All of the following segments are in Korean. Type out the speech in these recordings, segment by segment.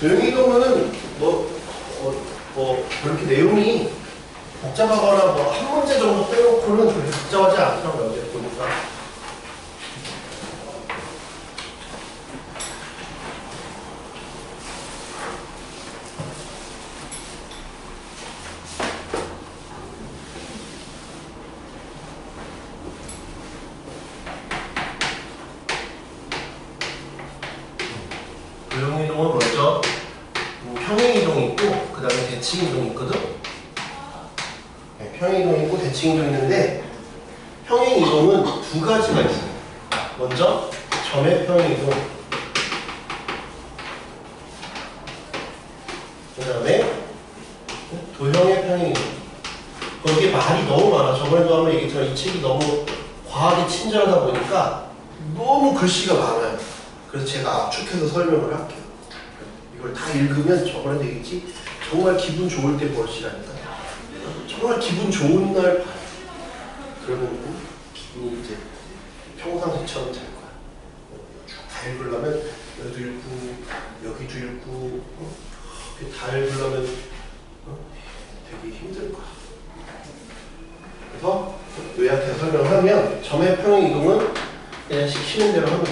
도형이동은 그렇게 내용이 복잡하거나 뭐 한 문제 정도 빼놓고는 그렇게 복잡하지 않더라고요. 어제 보니까. 도형이동은 먼저 평행이동이 있고 그 다음에 대칭이동이 있거든. 네, 평행이동이 있고 대칭이동이 있는데 평행이동은 두 가지가 있어요. 먼저 점의 평행이동, 그 다음에 도형의 평행이동. 거기에 말이 너무 많아. 저번에도 한번 얘기했지만 이 책이 너무 과하게 친절하다 보니까 너무 글씨가 많아요. 그래서 제가 압축해서 설명을 할게요. 이걸 다 읽으면 저번에도 얘기했지 정말 기분 좋을 때 보시라니까. 정말 기분 좋은 날 봐요. 그러면 기분이 이제 평상시처럼 될 거야. 쭉 다 읽으려면 여기도 읽고 여기도 읽고 다 읽으려면 되게 힘들 거야. 그래서 요약해서 설명을 하면 점의 평행이동은 그냥 시키는 대로 하면 돼.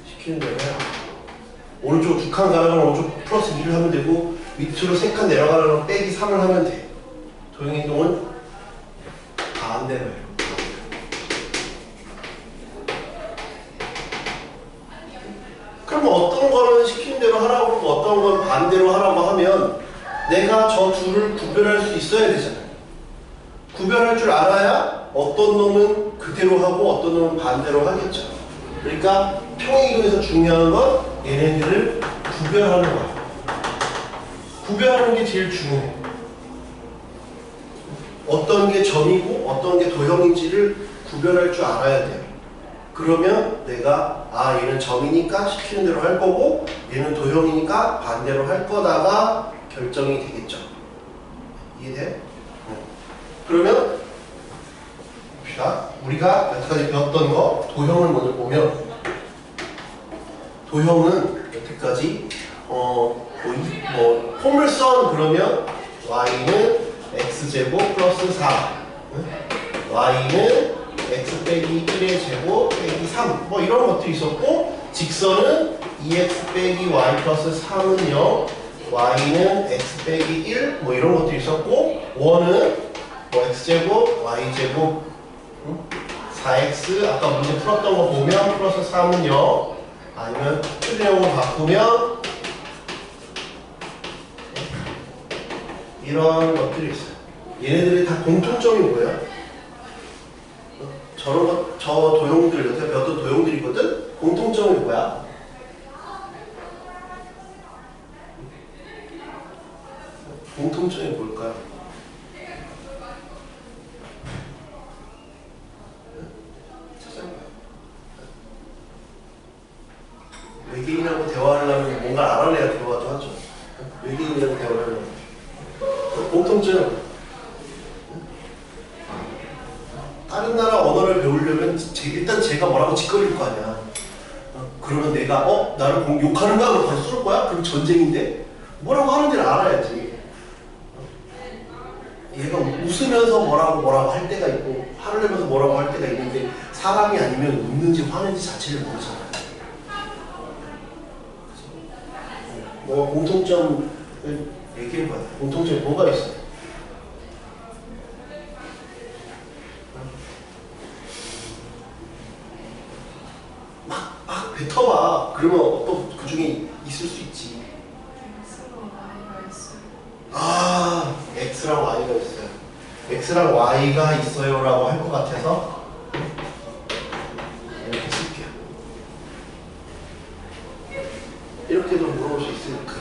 시키는 대로 해요. 오른쪽 두 칸 가려면 오른쪽 플러스 2를 하면 되고 밑으로 3칸 내려가려면 빼기 3을 하면 돼. 도형이동은 반대로 해요. 그럼 어떤 거는 시키는 대로 하라고 하고 어떤 건 반대로 하라고 하면 내가 저 둘을 구별할 수 있어야 되잖아요. 구별할 줄 알아야 어떤 놈은 그대로 하고 어떤 놈은 반대로 하겠죠. 그러니까 평행이동에서 중요한 건 얘네들을 구별하는 거예요. 구별하는 게 제일 중요해. 어떤 게 점이고 어떤 게 도형인지를 구별할 줄 알아야 돼요. 그러면 내가 얘는 점이니까 시키는 대로 할 거고 얘는 도형이니까 반대로 할 거다가 결정이 되겠죠. 이해돼? 그러면 봅시다. 우리가 여태까지 배웠던 거 도형을 먼저 보면 도형은 여태까지 폼을 써 그러면 y는 x제곱 플러스 4 y는 x 빼기 1의 제곱 빼기 3 뭐 이런 것도 있었고 직선은 2x 빼기 y 플러스 3은 0 y는 x 빼기 1 뭐 이런 것도 있었고 원은 뭐 x제곱 y제곱 4x 아까 문제 풀었던 거 보면 플러스 3은 0 아니면 표준형으로 바꾸면 이런 것들이 있어요. 얘네들이 다 공통점이 뭐예요? 저 도형들, 여태 배웠던 도형들이거든? 공통점이 뭐야? 공통점이 뭘까요? 찾아봐요. 외계인하고 대화하려면 뭔가 알아내야 대화도 하죠. 외계인이랑 대화를 하려면. 공통점. 다른 나라 언어를 배우려면 일단 제가 뭐라고 짓거릴 거 아니야. 그러면 내가 나를 욕하는가? 그럼 바로 쏠 거야? 그럼 전쟁인데? 뭐라고 하는지를 알아야지. 얘가 웃으면서 뭐라고 할 때가 있고 화를 내면서 뭐라고 할 때가 있는데 사람이 아니면 웃는지 화는지 자체를 모르잖아. 뭐 공통점을 얘기해봐요. 공통점이 뭐가 있어요? 막 뱉어봐. 그러면 또 그 중에 있을 수 있지. X랑 Y가 있어요. X랑 Y가 있어요 라고 할 것 같아서 이렇게 쓸게요. 이렇게도 물어볼 수 있으니까.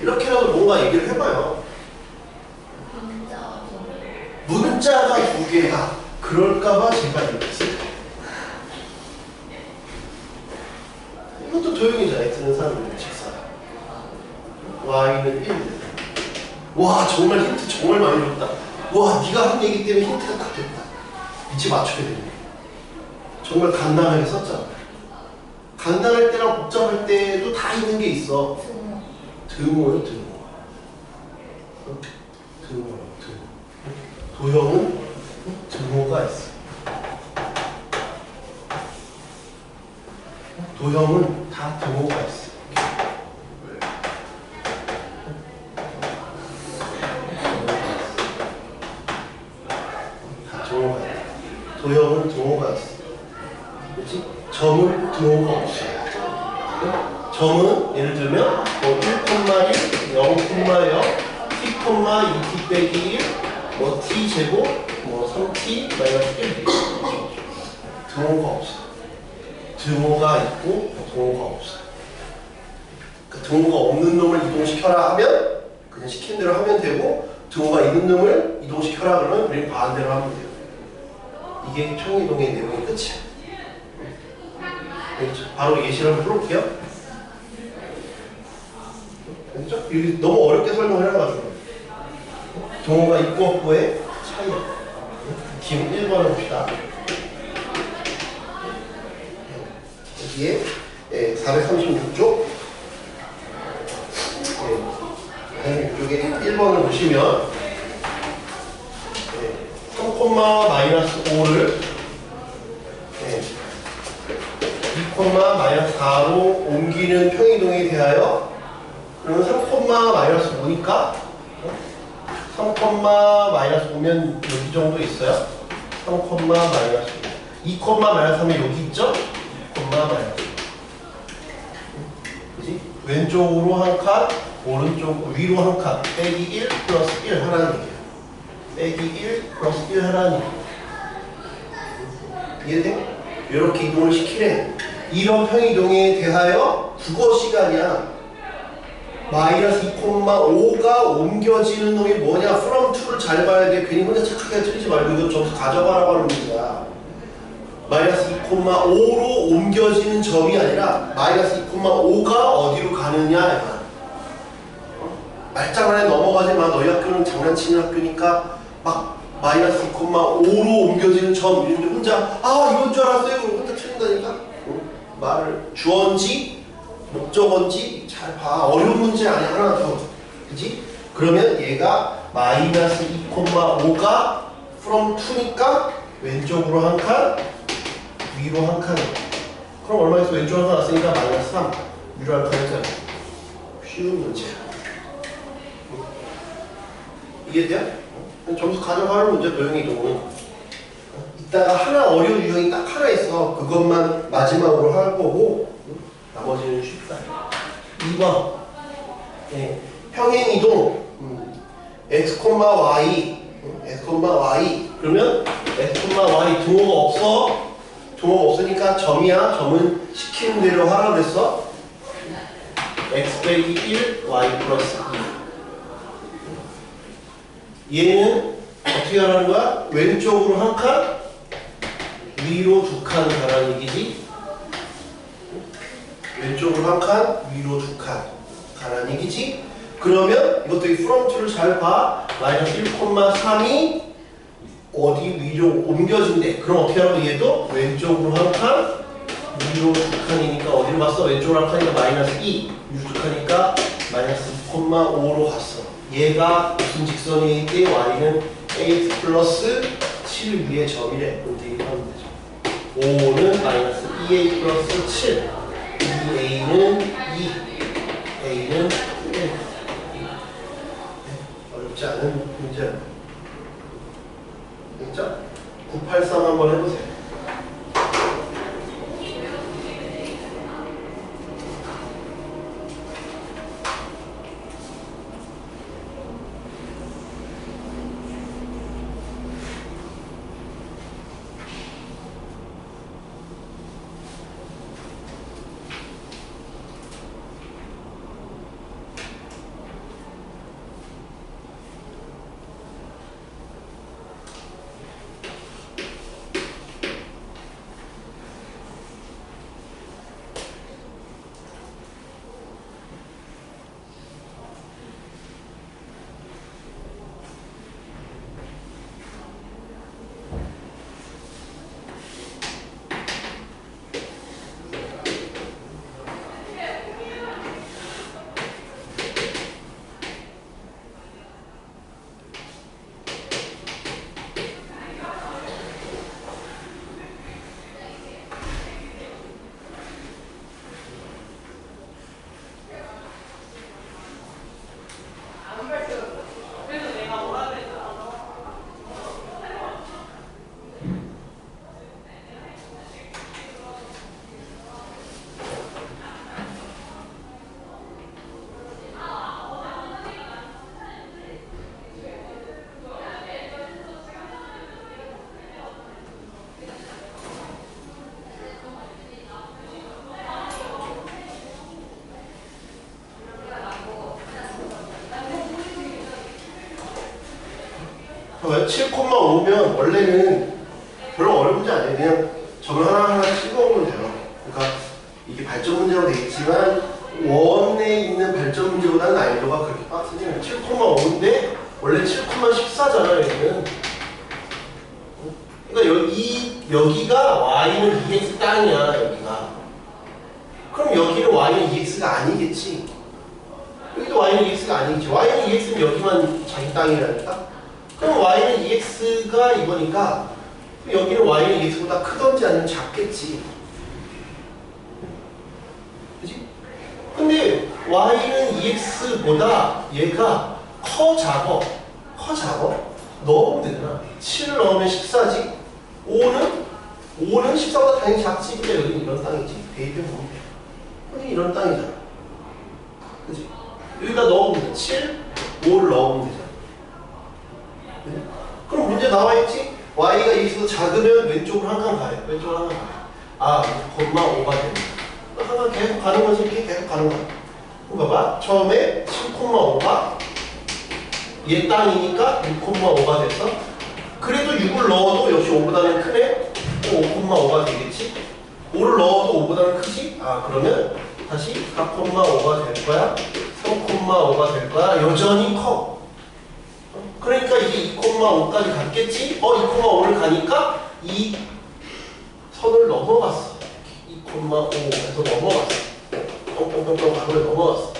이렇게라도 뭔가 얘기를 해봐요. 문자가 두 개다. 그럴까봐 제가 이렇게 쓸게요. 이것도 도형이잖아. X는 3, 직선. Y는 1. 와, 정말 힌트 정말 많이 줬다. 와, 네가 한 얘기 때문에 힌트가 딱 됐다. 위치 맞추게 되는 거야. 정말 간단하게 썼잖아. 간단할 때랑 복잡할 때도 다 있는 게 있어. 드모요, 드모. 드모요, 드모. 도형은 드모가 있어. 도형은 다 드모가 있어. 다 드모가 있어. 도형은 드모가 있어. 그렇지? 점은 드모가 없어. 점은 예를 들면 뭐 1,1, 0,0, t, 2t 빼기 1, 뭐 t 제곱, 뭐 3t 마이너스 1. 드모가 없어. 드모가 있고 드모가 없어. 그 드모가 없는 놈을 이동시켜라 하면 그냥 시킨 대로 하면 되고, 드모가 있는 놈을 이동시켜라 그러면 우리는 반대로 하면 돼요. 이게 평이동의 내용의 끝이야. 바로 예시를 한번 풀어볼게요. 그렇죠? 여기 너무 어렵게 설명을 해가지고 동호가 있고 없고의 차이야. 기호 1번 해봅시다. 여기에 436쪽 436쪽에 1번을 보시면 3, 마이너스 5를 2, 마이너스 4로 옮기는 평이동에 대하여, 그러면 3, 마이너스 5니까 3, 마이너스 5면 여기 정도 있어요. 3, 마이너스 5. 2, 마이너스 3이 여기 있죠? 2, 마이너스 5. 그지? 왼쪽으로 한 칸, 오른쪽 위로 한 칸, 빼기 1 플러스 1 하라는 얘기예요. 빼기 1 플러스 1 하라는 얘기예요. 이해돼? 이렇게 이동을 시키래. 이런 평이동에 대하여 국어 시간이야. 마이너스 2,5가 옮겨지는 놈이 뭐냐? from to를 잘 봐야 돼. 괜히 혼자 착하게 틀리지 말고 이거 점수 가져가라고 하는 문제야. 마이너스 2,5로 옮겨지는 점이 아니라 마이너스 2,5가 어디로 가느냐. 말장난에 넘어가지 마. 너희 학교는 장난치는 학교니까 막 마이너스 2,5로 옮겨지는 점 이런데 혼자 이건 줄 알았어요. 그럼 혼자 틀린다니까. 말을 주어인지 목적어인지 잘 봐. 어려운 문제 아니야 하나도. 그지? 그러면 얘가 마이너스 2,5가 from 2니까 왼쪽으로 한 칸, 위로 한 칸. 그럼 얼마에서 왼쪽으로 한 칸 왔으니까 마이너스 3, 위로 한 칸 했잖아. 쉬운 문제야. 이해돼요? 점수 가져가는 문제, 도형의 이동은. 이따가 하나 어려운 유형이 딱 하나 있어. 그것만 마지막으로 할 거고 나머지는 쉽다. 2번 평행 이동 x, y 그러면 x, y 등호가 없어. 등호가 없으니까 점이야. 점은 시키는 대로 하라 그랬어. x 빼기 1, y 플러스 2. 얘는 어떻게 하라는 거야? 왼쪽으로 한 칸, 위로 두 칸 가라는 얘기지. 왼쪽으로 한 칸, 위로 두 칸 가라는 얘기지. 그러면 이것도 이 from to를 잘 봐. 마이너스 1,3이 어디 위로 옮겨진대. 그럼 어떻게 하라고? 얘도 왼쪽으로 한 칸, 위로 두 칸이니까 어디로 갔어? 왼쪽으로 한 칸이니까 마이너스 2, 위로 두 칸이니까 마이너스 2,5로 갔어. 얘가 무슨 직선이 있대? y는 ax 플러스 7 위에 점이래. 그럼 대입하면 되죠. 5는 마이너스 2a 플러스 7, 2a는 2, a는 1. 어렵지 않은 문제. 됐죠? 983 한번 해보세요. 봐봐요. 7,5면 원래는 별로 어려운 문제 아니에요. 그냥 점을 하나하나 찍어오면 돼요. 그러니까 이게 발전 문제로 되어 있지만 원에 있는 발전 문제보다는 난이도가 그렇게 빡세지는 7,5인데 원래 7,14잖아요. 여기는. 그러니까 여기가 y는 2x 땅이야. 여기가. 그럼 여기는 y는 2x가 아니겠지. 여기도 y는 2x가 아니겠지. y는 2x면 여기만 자기 땅이라니까. 그럼 y는 2x가 이거니까 여기는 y는 2x보다 크던지 아니면 작겠지. 그치? 근데 y는 2x보다 얘가 커 작어? 넣으면 되잖아. 7을 넣으면 14지. 5는 14보다 당연히 작지. 근데 여기는 이런 땅이지. 대입해 보면 여기 이런 땅이잖아. 그치? 여기다 넣으면 돼. 7, 5를 넣으면 되잖아. 그치? 그럼 문제 나와있지? y가 2x보다 작으면 왼쪽으로 한 칸 가요. 왼쪽으로 한 칸 가요. 아, 5가 됩니다. 한 칸 계속 가는 거지. 이렇게 계속 가는 거야. 그럼 봐봐. 처음에 7,5가 얘 땅이니까 6,5가 됐어. 그래도 6을 넣어도 역시 5보다는 크네? 5,5가 되겠지? 5를 넣어도 5보다는 크지? 아, 그러면 다시 4,5가 될 거야? 3,5가 될 거야? 여전히 커. 그러니까 이게 2,5까지 갔겠지? 2,5를 가니까 이 선을 넘어갔어. 2,5에서 넘어갔어. 뿅뿅뿅뿅 가고 넘어갔어.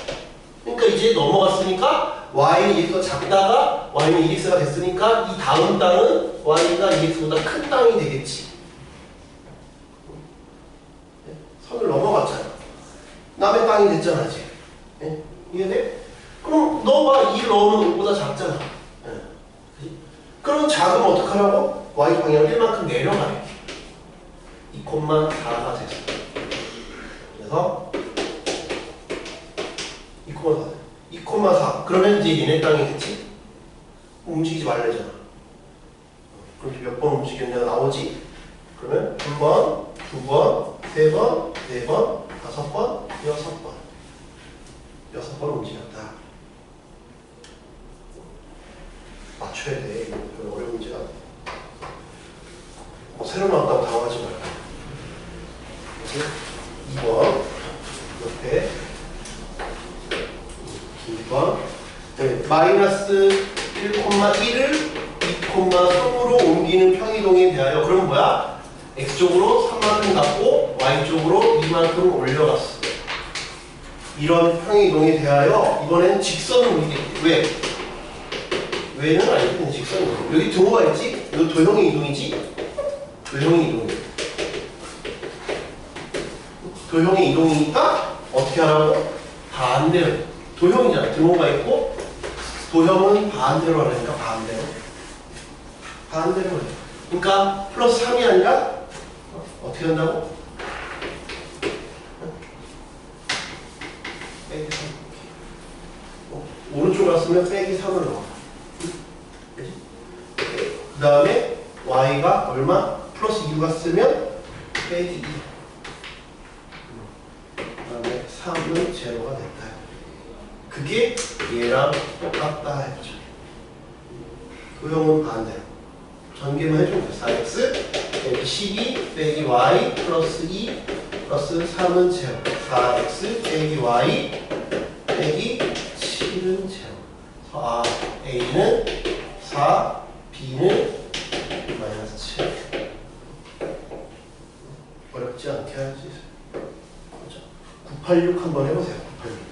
그러니까 이제 넘어갔으니까 y는 2x가 작다가 y는 2x가 됐으니까 이 다음 땅은 y가 2x보다 큰 땅이 되겠지. 선을 넘어갔잖아. 남의 땅이 됐잖아 이제. 이해돼? 그럼 너가 2를 넣으면 5보다 작잖아. 그럼 작으면 어떡하라고? y 방향을 1만큼 내려가래. 2,4가 됐어. 그래서 2,4. 그러면 이제 얘네 땅이겠지? 움직이지 말래잖아. 그럼 몇 번 움직였냐가 나오지? 그러면 한 번, 두 번, 세 번, 네 번, 5번, 6번. 6번 움직였다. 맞춰야 돼. 이거 별로 어려운 문제가 아니야. 새로 나왔다고 당황하지 말고. 그래서 2번 옆에 2번 마이너스 1,1을 2,3으로 옮기는 평이동에 대하여 그럼 뭐야? x쪽으로 3만큼 갖고 y쪽으로 2만큼 올려갔어. 이런 평이동에 대하여 이번에는 직선을 옮기겠지. 왜? 왜는 아니고 직선이고. 여기 등호가 있지? 이거 도형의 이동이지? 도형의 이동이야. 도형의 이동이니까 어떻게 하라고? 반대로. 도형이잖아. 등호가 있고 도형은 반대로 하려니까 반대로 해. 그러니까 플러스 3이 아니라 어떻게 한다고? 빼기 3. 오른쪽 갔으면 빼기 3을 넣어. 그 다음에 y가 얼마? 플러스 2 갔으면 빼기 2. 그 다음에 3은 제로가 됐다. 그게 얘랑 똑같다 해보자. 도형은 반대로. 전개만 해주면 돼. 4x 빼기 12 빼기 y 플러스 2 플러스 3은 제로. 4x 빼기 y 빼기 7은 제로. 아, a는 4, b는 마이너스 7. 어렵지 않게 할 수 있어요. 그렇죠? 986 한번 해보세요. 986.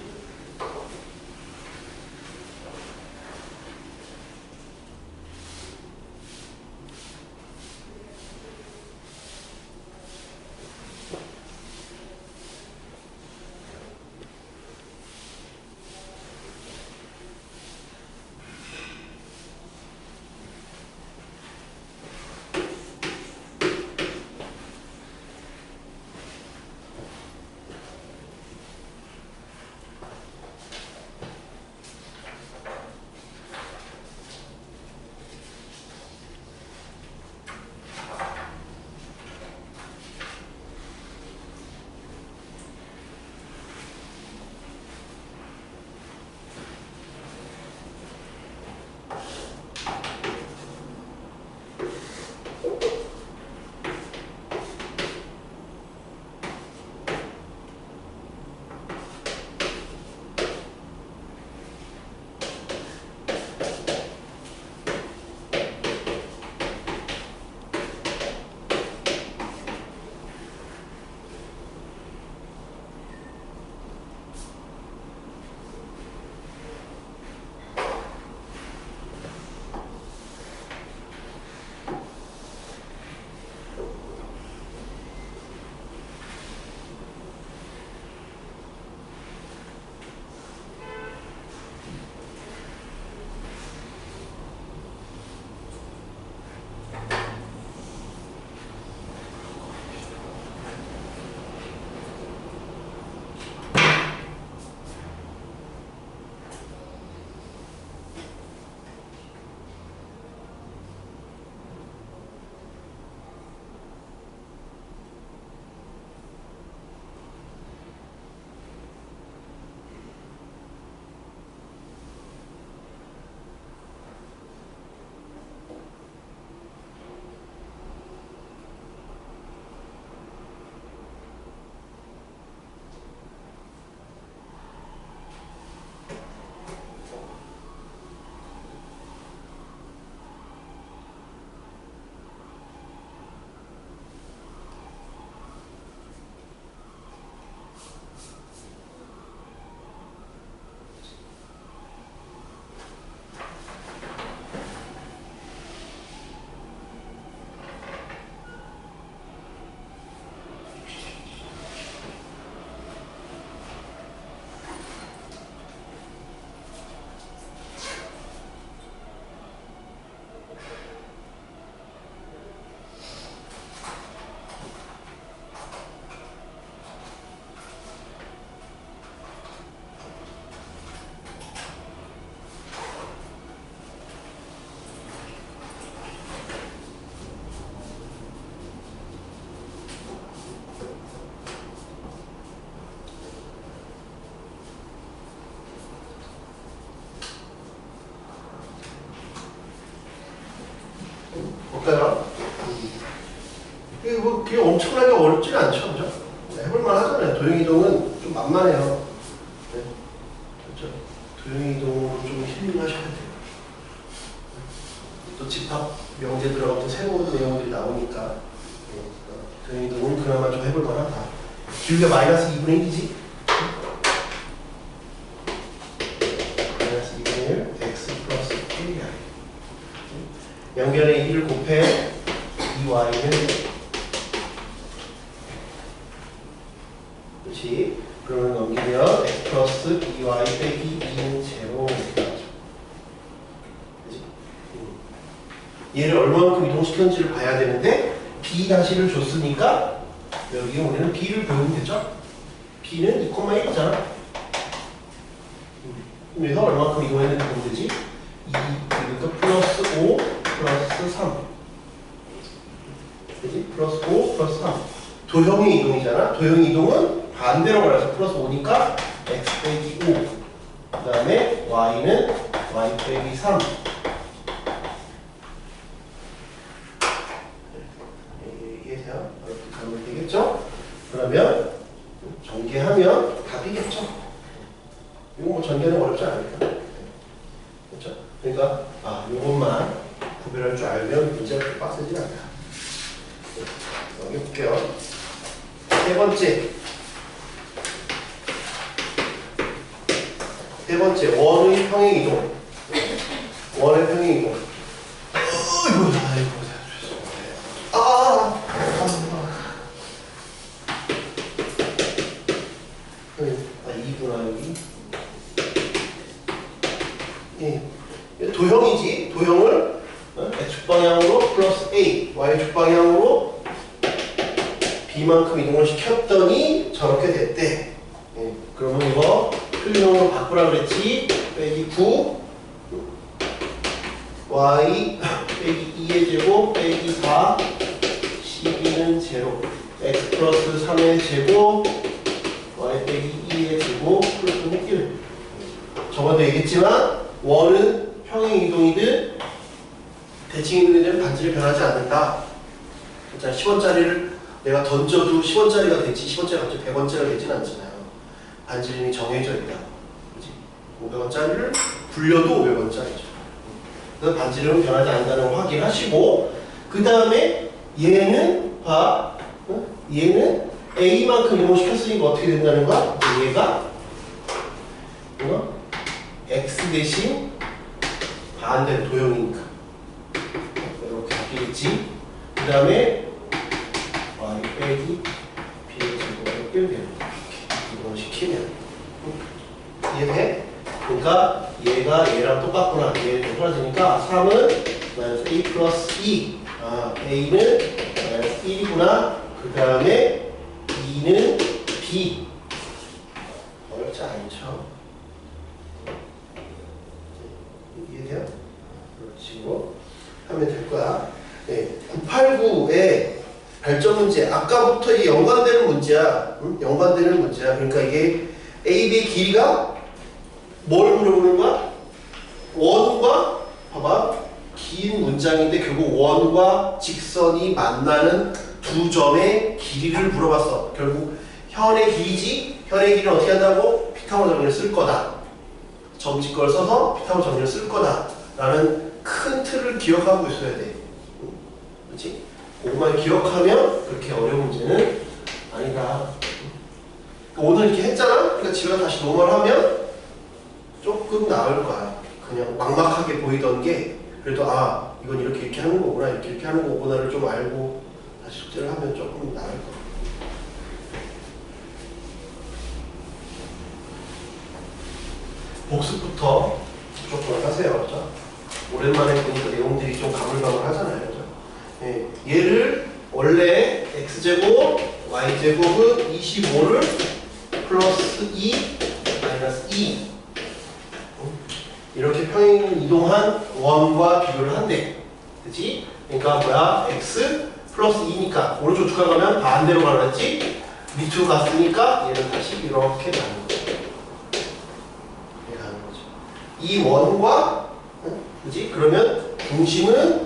볼까요? 이게 뭐 그게 엄청나게 어렵지는 않죠, 그죠? 해볼만 하잖아요. 도형이동은 좀 만만해요. 네. 그렇죠? 도형이동으로 좀 힐링하셔야 돼요. 또 집합 명제 들어가면 새로운 내용들이 나오니까 도형이동은 그나마 좀 해볼만 하다. 기울기가 마이너스 2분의 1이지? 마이너스 2분의 1 x 플러스 1이야. 연결에 1을 곱해 2y는 그렇지. 그러면 넘기면 x 플러스 2y 빼기 2는 제로. 그렇지? 얘를 얼마만큼 이동시켰는지를 봐야 되는데 b-를 줬으니까 여기 우리는 b를 배우면 되죠? b는 2,1이잖아. 그래서 얼마만큼 이동했는지 보면 되지? 2, 그러니까 플러스 5 플러스 3. 그지? 플러스 5 플러스 3. 도형의 이동이잖아. 도형의 이동은 반대로 가려서 플러스 5니까 x 빼기 5. 그 다음에 y는 y 빼기 3. 이해해요? 이렇게 가면 되겠죠? 그러면 전개하면 답이겠죠? 이거 뭐 전개는 어렵지 않으니까. 그렇죠? 그러니까 이것만 구별할 줄 알면 문제가 그렇게 빡세진 않다. 여기 볼게요. 세 번째 원의 평행 이동. 원의 평행 이동. 이구나 여기. 예. 도형이지. 도형을 x 방향으로 플러스 a, y 방향으로 b만큼 이동을 시켰더니 저렇게 됐대. 예. 그러면 이거 필름으로 바꾸라 그랬지. 빼기 9 y 빼기 2의 제곱 빼기 4 12는 제로 x 플러스 3의 제곱 y 빼기 2의 제곱 플러스는 1. 저번도 얘기했지만 원은 평행 이동이든 대칭 이동이든 반지를 변하지 않는다. 자, 10원짜리를 내가 던져도 10원짜리가 되지 10원짜리가 갑자기 100원짜리가 되진 않잖아요. 반지름이 정해져 있다. 그치? 500원짜리를 불려도 500원짜리죠. 그래서 반지름은 변하지 않는다는 걸 확인하시고 그 다음에 얘는 얘는 A만큼 이동시켰으니까 어떻게 된다는 거야? 얘가 X 대신 반대로 도형이니까 이렇게 바뀌겠지. 그 다음에 Y 빼기 B의 제곱을 빼면 이걸 시키면 이해돼? 그러니까 얘가 얘랑 똑같구나. 얘는 떨어지니까 3은 마이너스 A 플러스 2 A는 마이너스 1이구나. 그 다음에 2는 B. 어렵지 않죠? 이해돼요? 그렇지고 하면 될 거야. 네, 989의 발전 문제. 아까부터 이 연관되는 문제야. 연관되는 문제야. 그러니까 이게 AB의 길이가 뭘 물어보는 거야? 원과 봐봐. 긴 문장인데 결국 원과 직선이 만나는 두 점의 길이를 물어봤어. 결국 현의 길이지. 현의 길이는 어떻게 한다고? 피타고라 정리를 쓸 거다. 정직걸 써서 피타고라 정리를 쓸 거다 라는 큰 틀을 기억하고 있어야 돼. 그렇지? 그것만 기억하면 그렇게 어려운 문제는 아니다. 오늘 이렇게 했잖아? 그러니까 집에 가서 다시 노멀하면 조금 나을 거야. 그냥 막막하게 보이던 게 그래도 이건 이렇게 하는 거구나, 이렇게 하는 거구나를 좀 알고 다시 숙제를 하면 조금 나을 거야. 복습부터 무조건 하세요. 그렇죠? 오랜만에 보니까 내용들이 좀 가물가물하잖아요. 그렇죠? 네. 얘를 원래 x제곱, y제곱은 25를 플러스 2, 마이너스 2 이렇게 평행 이동한 원과 비교를 한대. 그치? 그러니까 뭐야? x 플러스 2니까 오른쪽 두 칸 가면 반대로 가라했지? 밑으로 갔으니까 얘는 다시 이렇게 가는 거죠. 이렇게 가는 거죠. 이 원과 그치? 그러면 중심은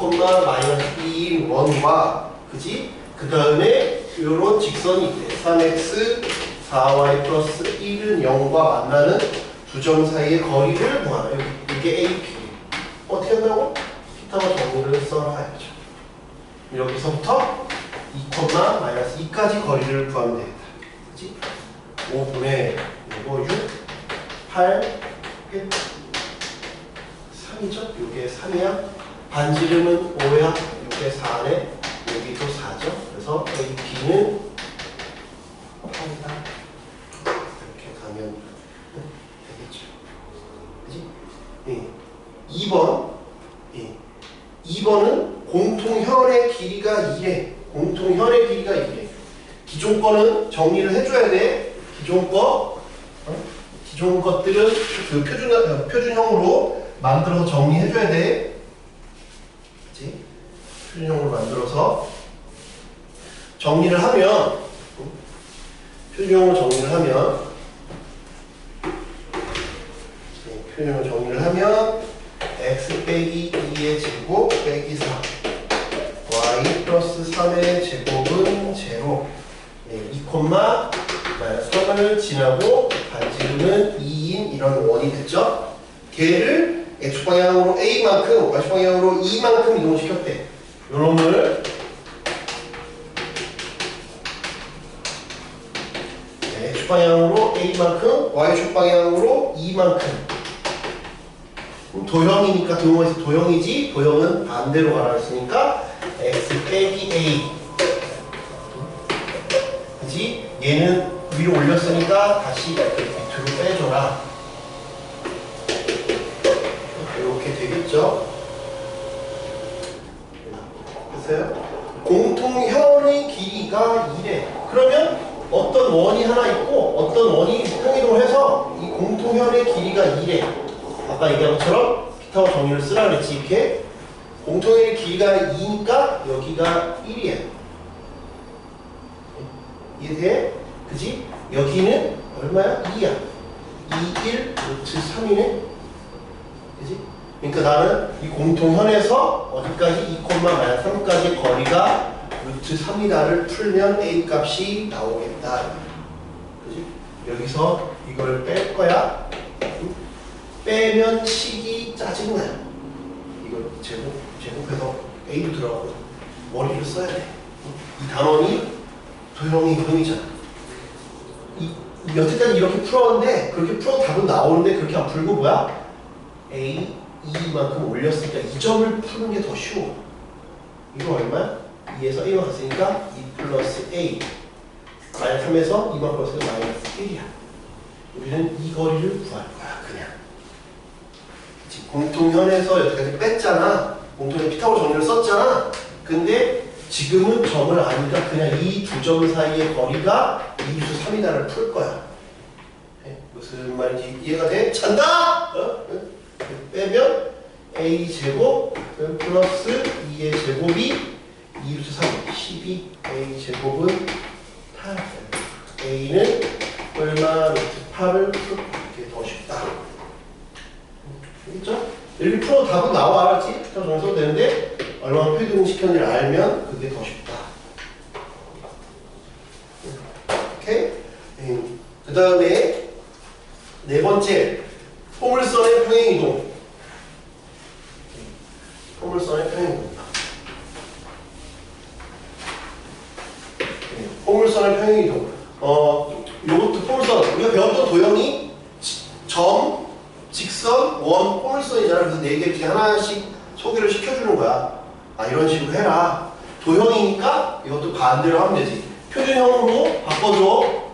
마이너스 2인 원과 그지? 그 다음에 요런 직선이 있대. 3x 4y 플러스 1은 0과 만나는 두 점 사이의 거리를 구하라. 이게 AP. 어떻게 한다고? 피타고 정리를 써놔야죠. 여기서부터 2, 마이너스 2까지 거리를 구하면 되겠다. 그치? 5분의 이거 6, 8, 1, 3이죠? 이게 3이야. 반지름은 5야. 이게 4네. 여기도 4죠. 그래서 AP는 8이다. 이렇게 가면 되겠죠. 그치? 예. 2번. 예. 2번은 공통현의 길이가 2래. 공통현의 길이가 2래. 기존 거는 정리를 해줘야 돼. 기존 것들은 그 표준형으로 만들어서 정리해줘야 돼. 그치? 표준형으로 만들어서 정리를 하면, 표준형으로 정리를 하면, 표준형으로 정리를 하면, x 빼기 2의 제곱 빼기 4, y 플러스 3의 제곱은 0. 2, 마이너스 3을 지나고 반지름은 2인 이런 원이 됐죠. 걔를 x방향으로 a만큼, y방향으로 2만큼 이동시켰대. 요 놈을 x방향으로 a만큼, y축방향으로 2만큼. 도형이니까 도형에서 도형이지, 도형은 반대로 가라 했으니까 x 빼기 a. 그지? 얘는 위로 올렸으니까 다시 이렇게 밑으로 빼줘라. 이렇게 되겠죠? 됐어요? 공통현의 길이가 2래. 그러면 어떤 원이 하나 있고 어떤 원이 평이동을 해서 이 공통현의 길이가 2래. 아까 얘기한 것처럼 피타고 정리를 쓰라 그랬지. 이렇게 공통현의 길이가 2니까 여기가 1이야. 이해돼? 그지? 여기는 얼마야? 2야. 2, 1, 루트 3이네? 그지? 그러니까 나는 이 공통현에서 어디까지 2, 마이너스 3까지 거리가 루트 3이다를 풀면 A 값이 나오겠다. 그지? 여기서 이걸 뺄 거야. 빼면 식이 짜증나요. 이걸 제곱해서 A로 들어가고 머리를 써야 돼. 이 단원이 도형이잖아. 여태까지 이렇게 풀었는데 그렇게 풀어도 답은 나오는데 그렇게 안 풀고 뭐야? A, 2만큼 올렸으니까 이 점을 푸는 게 더 쉬워. 이거 얼마야? 2에서 A만 갔으니까 2 플러스 A 마이너스 3에서 2만 플러스 마이너스 1이야. 우리는 이 거리를 구할 거야. 그냥 공통현에서 여태까지 뺐잖아. 공통현 피타고 정리를 썼잖아. 근데 지금은 점을 아니까 그냥 이 두 점 사이의 거리가 2수 3이다를 풀 거야. 네? 무슨 말인지 이해가 돼? 찬다! 빼면 a제곱 플러스 2의 제곱이 2수 3, 12 a제곱은 8. a는 얼마 루트 8을 풀 이게 더 쉽다. 알겠죠? 이렇게 풀어도 답은 나와. 알았지? 피타고 정리 써도 되는데 얼마나 표준시켰는지 알면 그게 더 쉽다. 오케이? 그 다음에 네 번째, 포물선의 평행이동. 포물선의 평행이동. 포물선의 평행이동. 요것도 포물선. 우리가 배웠던 도형이 점, 직선, 원, 포물선이잖아. 그래서 네 개 중에 하나씩 소개를 시켜주는 거야. 아, 이런 식으로 해라. 도형이니까 이것도 반대로 하면 되지. 표준형으로 바꿔줘.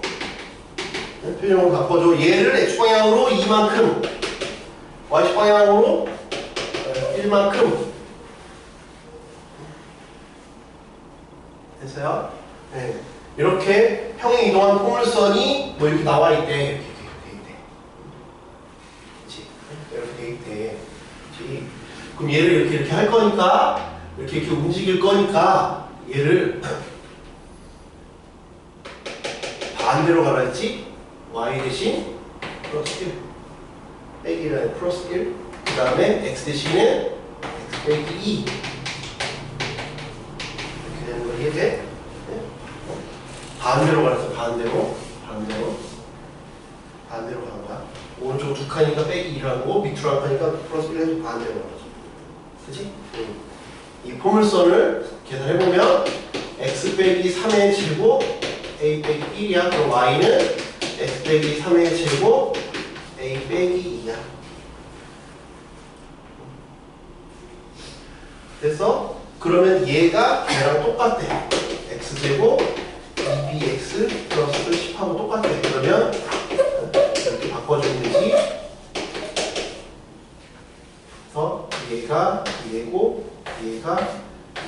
네? 표준형으로 바꿔줘. 얘를 x방향으로 2만큼, y방향으로 1만큼. 됐어요? 네. 이렇게 평행 이동한 포물선이 뭐 이렇게 나와 있대. 이렇게 돼 있대. 그치? 그럼 얘를 이렇게 할 거니까, 이렇게 움직일 거니까, 얘를 반대로 가라 했지? y 대신 플러스 1. 빼기라는 플러스 1. 그 다음에 x 대신에 x 빼기 2. 반대로 가서 반대로 가는 거야. 오른쪽 두 칸이니까 빼기 1하고 밑으로 한 칸이니까 플러스 1 해서 반대로 가죠. 그치? 이 포물선을 계산해보면 x 빼기 3의 제곱 a 빼기 1이야. 그럼 y는 x 빼기 3의 제곱 a 빼기 2야. 됐어? 그러면 얘가 얘랑 똑같대. x제곱 2bx 플러스 10하고 똑같대. 그러면 이렇게 바꿔주면 되지. 그래서 얘가 얘고 얘가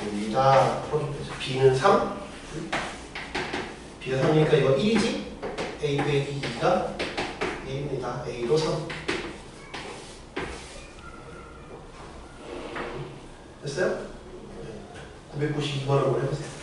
얘입니다. 풀어주면 되죠. b는 3 b가 3이니까 이거 1이지? a 빼기 2가 a입니다. a도 3 됐어요? 992번을 해보세요.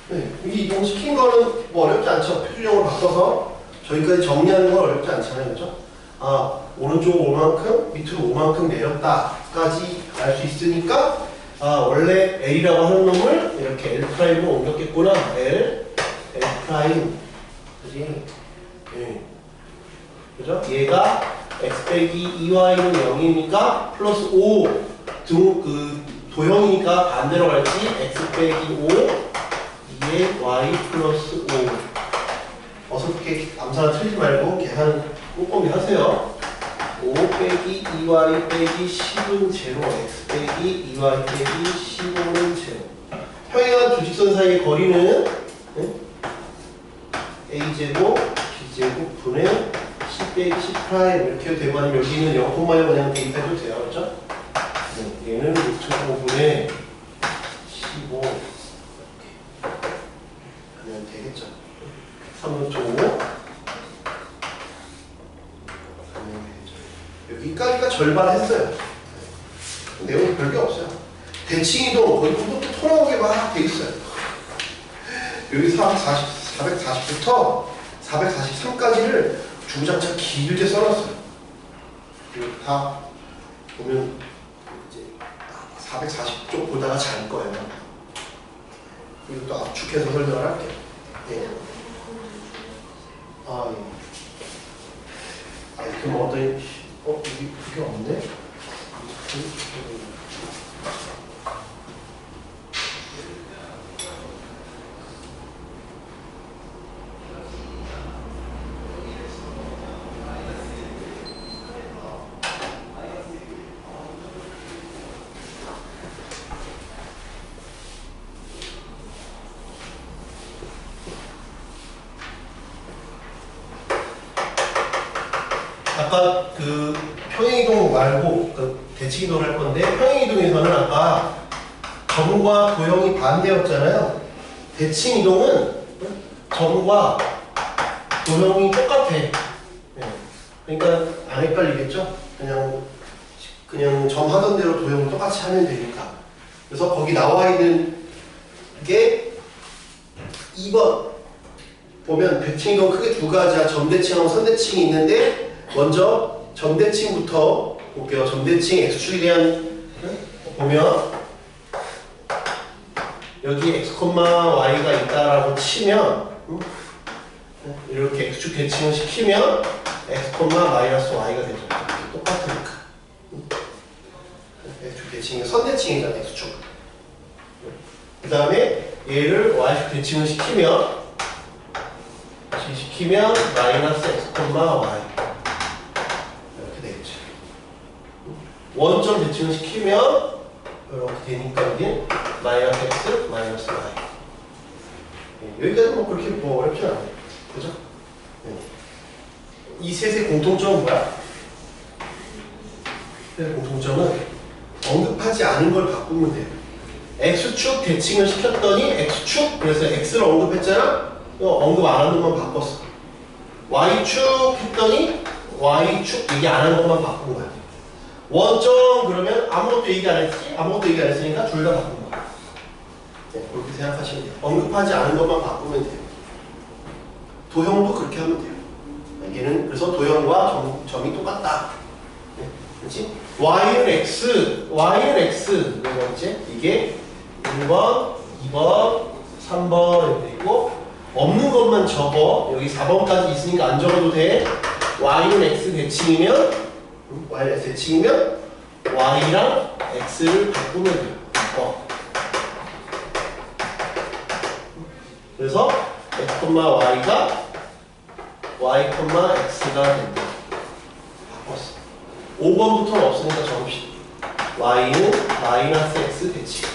네, 이 이동시킨 거는 뭐 어렵지 않죠. 표준형으로 바꿔서 저기까지 정리하는 건 어렵지 않잖아요. 그죠? 아, 오른쪽 5만큼, 밑으로 5만큼 내렸다까지 알 수 있으니까 아, 원래 L이라고 하는 놈을 이렇게 L'으로 옮겼겠구나. L 프라임. 그지? 네. 그죠? 얘가 x 빼기 2y는 0이니까 플러스 5 도형이니까 반대로 갈지 x 빼기 5 2에 y 플러스 5 어설프게 암산을 틀리지 말고 계산 꼼꼼히 하세요. 5 빼기 2y 빼기 10은 제로 x 빼기 2y 빼기 15는 제로 평행한 두 직선 사이의 거리는 a제곱 b제곱 분의 10 빼기 10 프라임 이렇게 되고 아니면 여기는 0,0 그냥 대입해도 돼요. 그렇죠? 얘는 6,5분의 15 하면 되겠죠. 3,5 여기까지가 절반 했어요. 내용이 별게 없어요. 대칭이도 거의 또 나오게 막 돼 있어요. 여기 440부터 443까지를 주구장창 길게 써놨어요. 그리고 다 보면 이제 440쪽 보다가 잘 거예요. 그리고 또 압축해서 설명을 할게요. 예. 아, 예. 아, 그럼 어떤 여기 그게 없네? 아까 그 평행이동 말고 그 대칭이동을 할 건데 평행이동에서는 아까 점과 도형이 반대였잖아요. 대칭이동은 점과 도형이 똑같아. 네. 그러니까 안 헷갈리겠죠? 그냥 점 하던 대로 도형을 똑같이 하면 되니까. 그래서 거기 나와 있는 게 2번 보면 대칭이동 크게 두 가지야. 점대칭하고 선대칭이 있는데 먼저 점대칭부터 볼게요. 점대칭 x축에 대한 보면 여기 x, y가 있다라고 치면 이렇게 x축 대칭을 시키면 x, y가 되죠. 똑같으니까. x축 대칭이 선대칭이잖아. x축. 그 다음에 얘를 y축 대칭을 시키면 마이너스 x, y 이렇게 되겠죠. 원점 대칭을 시키면 이렇게 되니까 이게 마이너스 x, 마이너스 y. 여기까지 뭐 그렇게 뭐 어렵지 않아요. 그죠? 이 셋의 공통점은 뭐야? 셋의 공통점은 언급하지 않은 걸 바꾸면 돼요. x축 대칭을 시켰더니 x축, 그래서 x를 언급했잖아? 언급 안 하는 것만 바꿨어. y축 했더니 y축 얘기 안 하는 것만 바꾼 거야. 원점 그러면 아무것도 얘기 안 했지? 아무것도 얘기 안 했으니까 둘 다 바꾼 거야. 네, 그렇게 생각하시면 돼요. 언급하지 않은 것만 바꾸면 돼요. 도형도 그렇게 하면 돼요. 얘는 그래서 도형과 점이 똑같다. 네, 그렇지? y는 x 몇 번째? 이게 1번, 2번, 3번 이렇게 있고 없는 것만 적어. 여기 4번까지 있으니까 안 적어도 돼. y는 x 대칭이면 y랑 x를 바꾸면 돼요. 그래서 x, y가 y, x가 된다. 바꿨어. 5번부터는 없으니까 적읍시다. y는 마이너스 x 대칭.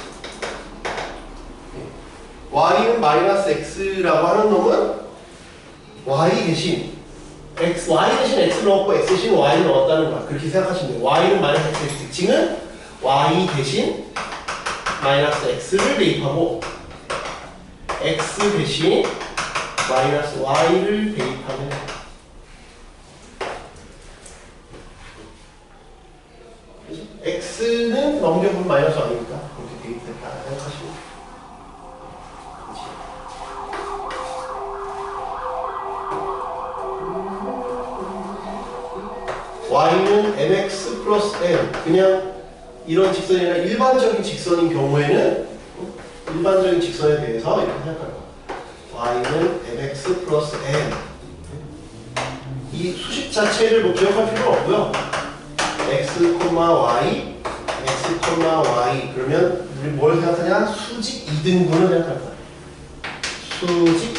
y는 마이너스 x라고 하는 놈은 y 대신 x를 넣었고 x 대신 y를 넣었다는 거야. 그렇게 생각하시면 돼요. y는 마이너스 x 대칭은 y 대신 마이너스 x를 대입하고 x 대신 마이너스 y를 대입하면 x는 넘겨보면 마이너스 아닙니까? 그렇게 대입했다 생각하시면 돼요. y는 mx 플러스 n 그냥 이런 직선이 아니라 일반적인 직선인 경우에는 일반적인 직선에 대해서 이렇게 생각할 거야. y는 mx 플러스 n 이 수식 자체를 뭐 기억할 필요 없고요. x, y, x, y 그러면 우리 뭘 생각하냐? 수직 2등분을 생각할 거야. 수직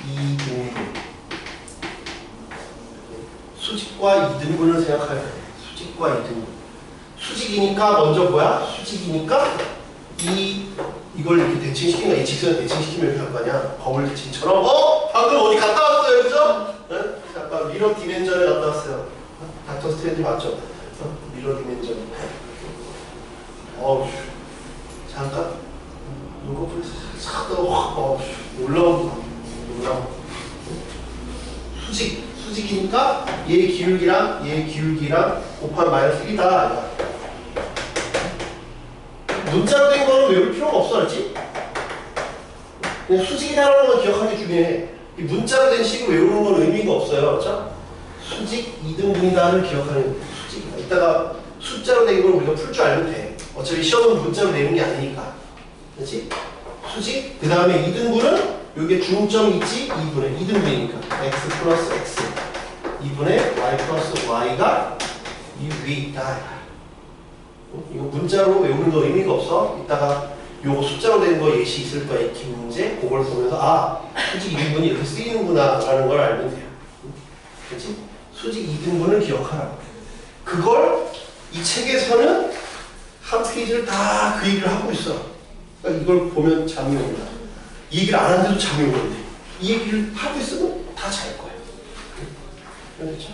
2등분 수직과 2등분을 생각할 거예요. 수직과 2등분. 수직이니까 먼저 뭐야? 수직이니까 이걸 이렇게 대칭시키는 거야. 이 직선을 대칭시키면 이렇게 할 거 아니야? 거울 대칭처럼. 방금 어디 갔다 왔어요, 그죠? 응? 잠깐 미러 디멘전에 갔다 왔어요. 닥터 스트레인지 맞죠? 미러 디멘전. 잠깐 눈꺼풀이 싹 올라오고 수직이니까 얘 기울기랑 곱하면 마이너스 1이다. 문자로 된 거는 외울 필요가 없어, 알지? 그냥 수직이다라는 걸 기억하는 게 중요해. 이 문자로 된 식을 외우는 건 의미가 없어요, 그렇죠? 수직 2등분이다를 기억하는 수직이다. 이따가 숫자로 된 걸 우리가 풀 줄 알면 돼. 어차피 시험은 문자로 내는 게 아니니까, 그렇지? 수직, 그 다음에 2등분은 여기에 중점이 있지? 2등분이니까 x 플러스 x 2분의 y 플러스 y가 이 위에 있다. 이거 문자로 외우는 거 의미가 없어. 이따가 요거 숫자로 된 거 예시 있을 거야. 익히 문제. 그걸 보면서 수직 2등분이 이렇게 쓰이는구나 라는 걸 알면 돼요. 그렇지? 수직 2등분을 기억하라고. 그걸 이 책에서는 한 페이지를 다 그 얘기를 하고 있어. 그러니까 이걸 보면 잠이 온다. 이 얘기를 안 하는데도 잠이 오는데 이 얘기를 하고 있으면 다 잘 거예요. 그렇죠?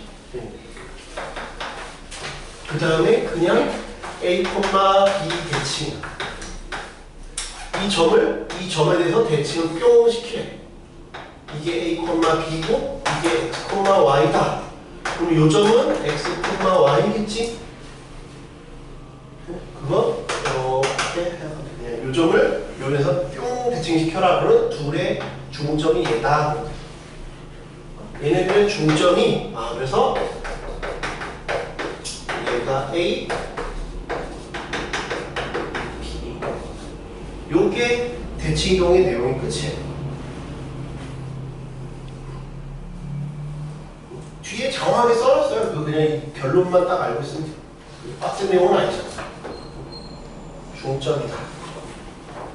그 다음에 그냥 A, B 대칭. 이 점에 대해서 대칭을 뿅 시키래. 이게 A, B고 이게 X, Y다. 그럼 요 점은 X, Y겠지? 그거 이렇게 해야 요 점을 요에서 뿅 대칭시켜라. 그러면 둘의 중점이 얘다. 얘네들의 중점이 그래서 얘가 A, B 요게 대칭이동의 내용이 끝이에요. 뒤에 장황하게 써놨어요. 그냥 이 결론만 딱 알고 있으면 돼요. 빡센 내용은 아니죠. 중점이다.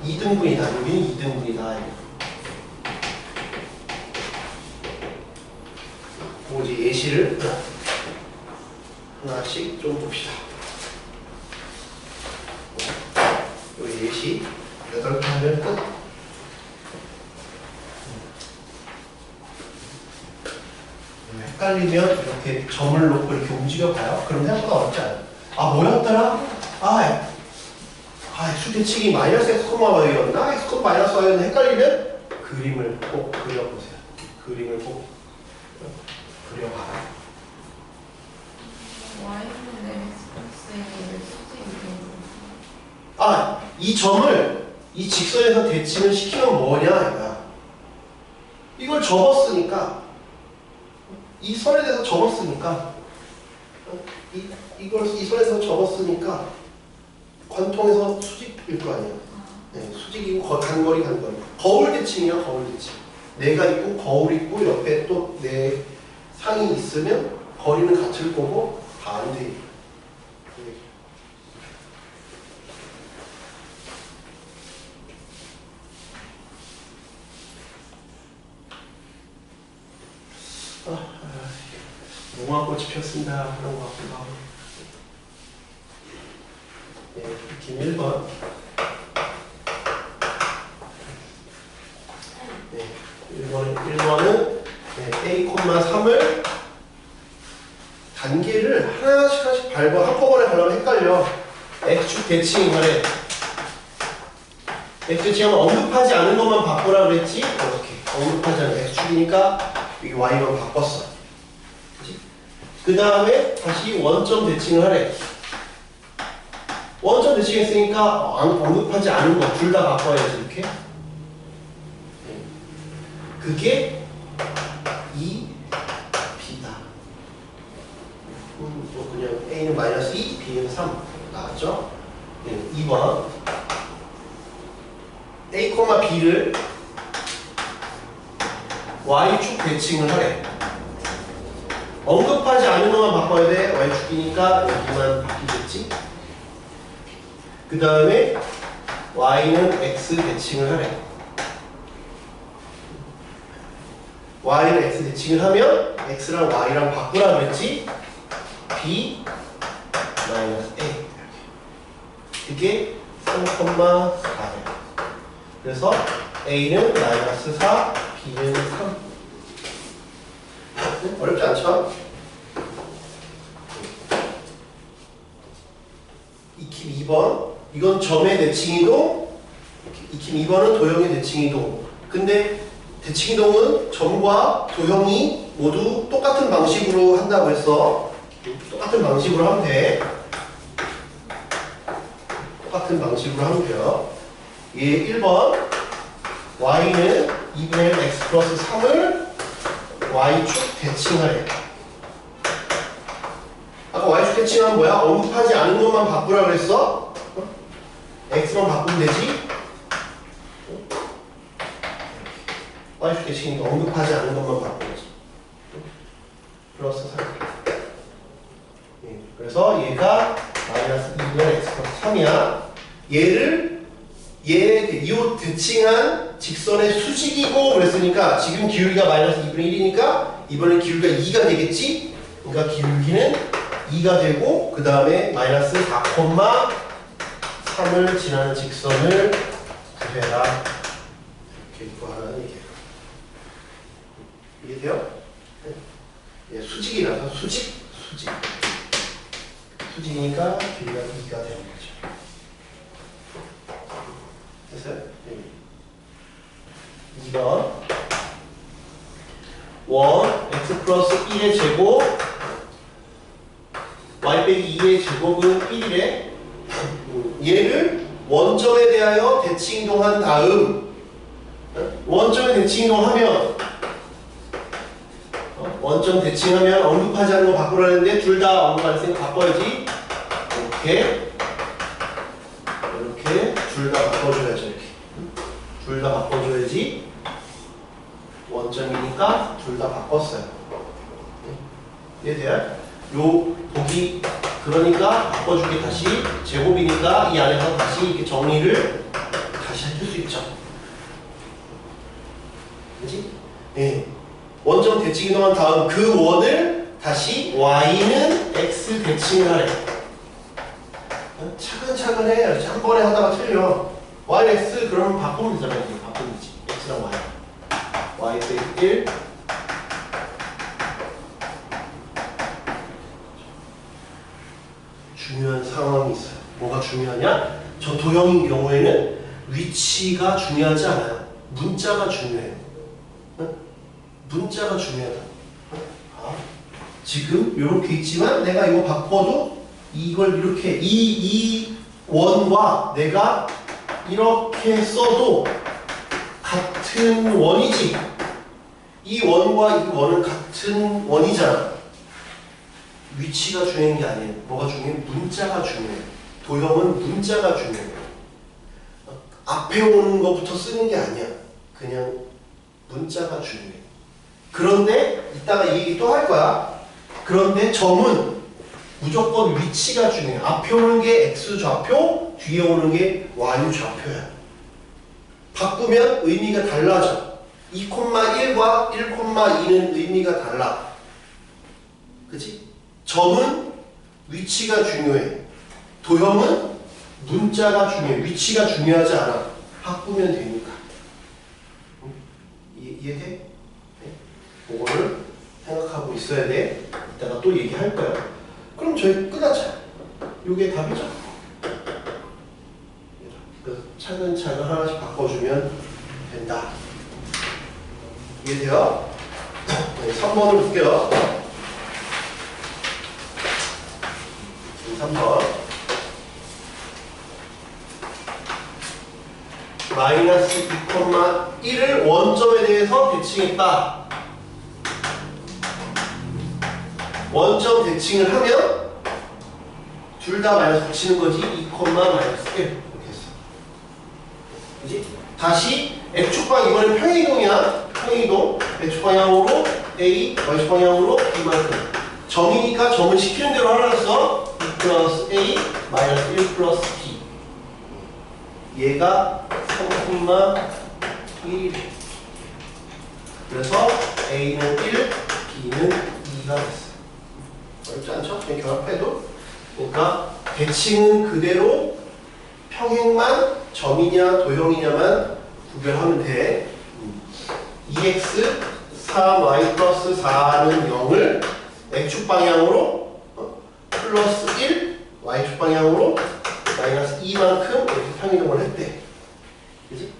2등분이다. 여기는 2등분이다. 그리고 이제 예시를 하나씩 좀 봅시다. 요 예시 8개 하면 끝. 헷갈리면 이렇게 점을 놓고 이렇게 움직여봐요. 그럼 생각보다 어렵지 않아요. 뭐였더라? 수대칭이 마이너스 x, y였나? x, 마이너스 y였나? 헷갈리면 그림을 꼭 그려보세요. 그림을 꼭 그려봐라. y는 x의 수직이 이 점을 이 직선에서 대칭을 시키면 뭐냐 이거야. 이걸 접었으니까 이 선에 대해서 접었으니까 이 선에서 접었으니까 관통에서 수직일 거 아니야. 네, 수직이고 간거리. 거울 대칭이야. 거울 대칭. 내가 있고 거울 있고 옆에 또 내 상이 있으면 거리는 같을 거고 다 안 돼. 무궁화꽃이 피었습니다. 그런 것 같기도 하고. 느낌 1번. 1번은 A, 3을 단계를 하나씩 밟아 한꺼번에 밟으면 헷갈려. X축 대칭 말해. X 대칭하면 언급하지 않은 것만 바꾸라 그랬지? 이렇게 언급하지 않은 X축이니까 여기 Y만 바꿨어. 그 다음에 다시 원점 대칭을 하래. 원점 대칭했으니까 언급하지 않은 거 둘 다 바꿔야지 이렇게. 그게 2, B다. 또 그냥 A는 마이너스 2, B는 3 나왔죠? 2번 A, B를 Y축 대칭을 하래. 언급하지 않은 것만 바꿔야 돼. Y축이니까 여기만 바뀌겠지? 그 다음에 Y는 X 대칭을 하래. Y는 X 대칭을 하면 X랑 Y랑 바꾸라 그랬지? B 마이너스 A 이게 3,4야. 그래서 A는 마이너스 4, B는 3. 어렵지 않죠? 익힘 2번 이건 점의 대칭이동, 익힘 2번은 도형의 대칭이동. 근데 대칭이동은 점과 도형이 모두 똑같은 방식으로 한다고 했어. 똑같은 방식으로 하면 돼. 똑같은 방식으로 하면 돼요. 얘 1번 Y는 2분의 1 X 플러스 3을 Y축 대칭하래. 아까 Y축 대칭은 뭐야? 언급하지 않은 것만 바꾸라 그랬어? X만 바꾸면 되지? Y축 대칭이니까 언급하지 않은 것만 바꾸지. 플러스 3. 그래서 얘가 마이너스 2분의 X 플러스 3이야. 이 대칭한 직선의 수직이고 그랬으니까 지금 기울기가 마이너스 2분의 1이니까 이번엔 기울기가 2가 되겠지? 그러니까 기울기는 2가 되고 그 다음에 마이너스 4,3을 지나는 직선을 구해라. 이렇게 구하라는 얘기예요. 이해돼요? 네. 수직이라 수직이니까 길이가 2가 되는 거죠. 됐어요? 2번 x 플러스 1의 제곱 y 빼기 2의 제곱은 1이래. 얘를 원점에 대하여 대칭이동한 다음 원점에 대칭이동하면 원점 대칭하면 언급하지 않은 거 바꾸라는데 둘 다 언급하니까 바꿔야지. 이렇게 둘 다 바꿔줘야죠. 이렇게 둘 다 바꿔줘야지. 원점이니까 둘 다 바꿨어요. 이해돼요? 요 보기 그러니까 바꿔주기 다시 제곱이니까 이 안에서 다시 이렇게 정리를 다시 해줄 수 있죠. 그렇지? 네. 원점 대칭 이동한 다음 그 원을 다시 y는 x 대칭을 하래. 차근차근 해. 한 번에 하다가 틀려. y x 그러면 바꾸면 되잖아요. 바꾸면 되지. x랑 y. y 빼기 1 중요한 상황이 있어요. 뭐가 중요하냐? 저 도형인 경우에는 위치가 중요하지 않아요. 문자가 중요해요. 문자가 중요하다. 지금 이렇게 있지만 내가 이거 바꿔도 이걸 이렇게 이 원과 내가 이렇게 써도 같은 원이지. 이 원과 이 원은 같은 원이잖아. 위치가 중요한 게 아니에요. 뭐가 중요해? 문자가 중요해요. 도형은 문자가 중요해요. 앞에 오는 것부터 쓰는 게 아니야. 그냥 문자가 중요해. 그런데 이따가 이 얘기 또 할 거야. 그런데 점은 무조건 위치가 중요해. 앞에 오는 게 x 좌표, 뒤에 오는 게 y 좌표야. 바꾸면 의미가 달라져. 2,1과 1,2는 의미가 달라. 그치? 점은 위치가 중요해. 도형은 문자가 중요해. 위치가 중요하지 않아. 바꾸면 되니까. 이해돼? 그거를 생각하고 있어야 돼. 이따가 또 얘기할 거야. 그럼 저희 끝나자. 이게 답이죠. 그래서 차근차근 하나씩 바꿔주면 된다. 이해돼요? 네, 3번을 볼게요. 3번 마이너스 2,1을 원점에 대해서 대칭했다. 원점 대칭을 하면 둘 다 마이너스 붙이는 거지. 2, 마이너스 1 이렇게 했어. 그지? 다시 x축방 이번엔 평행이동이야. 평행이동 x축 방향으로 a, y축 방향으로 b만큼. 점이니까 점은 시키는 대로 하라였어. 2 플러스 a 마이너스 1 플러스 b. 얘가 3,1. 그래서 a는 1, b는 2가 됐어. 어렵지 않죠? 그냥 결합해도. 그러니까 대칭은 그대로 평행만 점이냐 도형이냐만 구별하면 돼. 2x 3y 플러스 4는 0을 x축 방향으로 플러스 1 y축 방향으로 마이너스 2만큼 이렇게 평이동을 했대. 그치?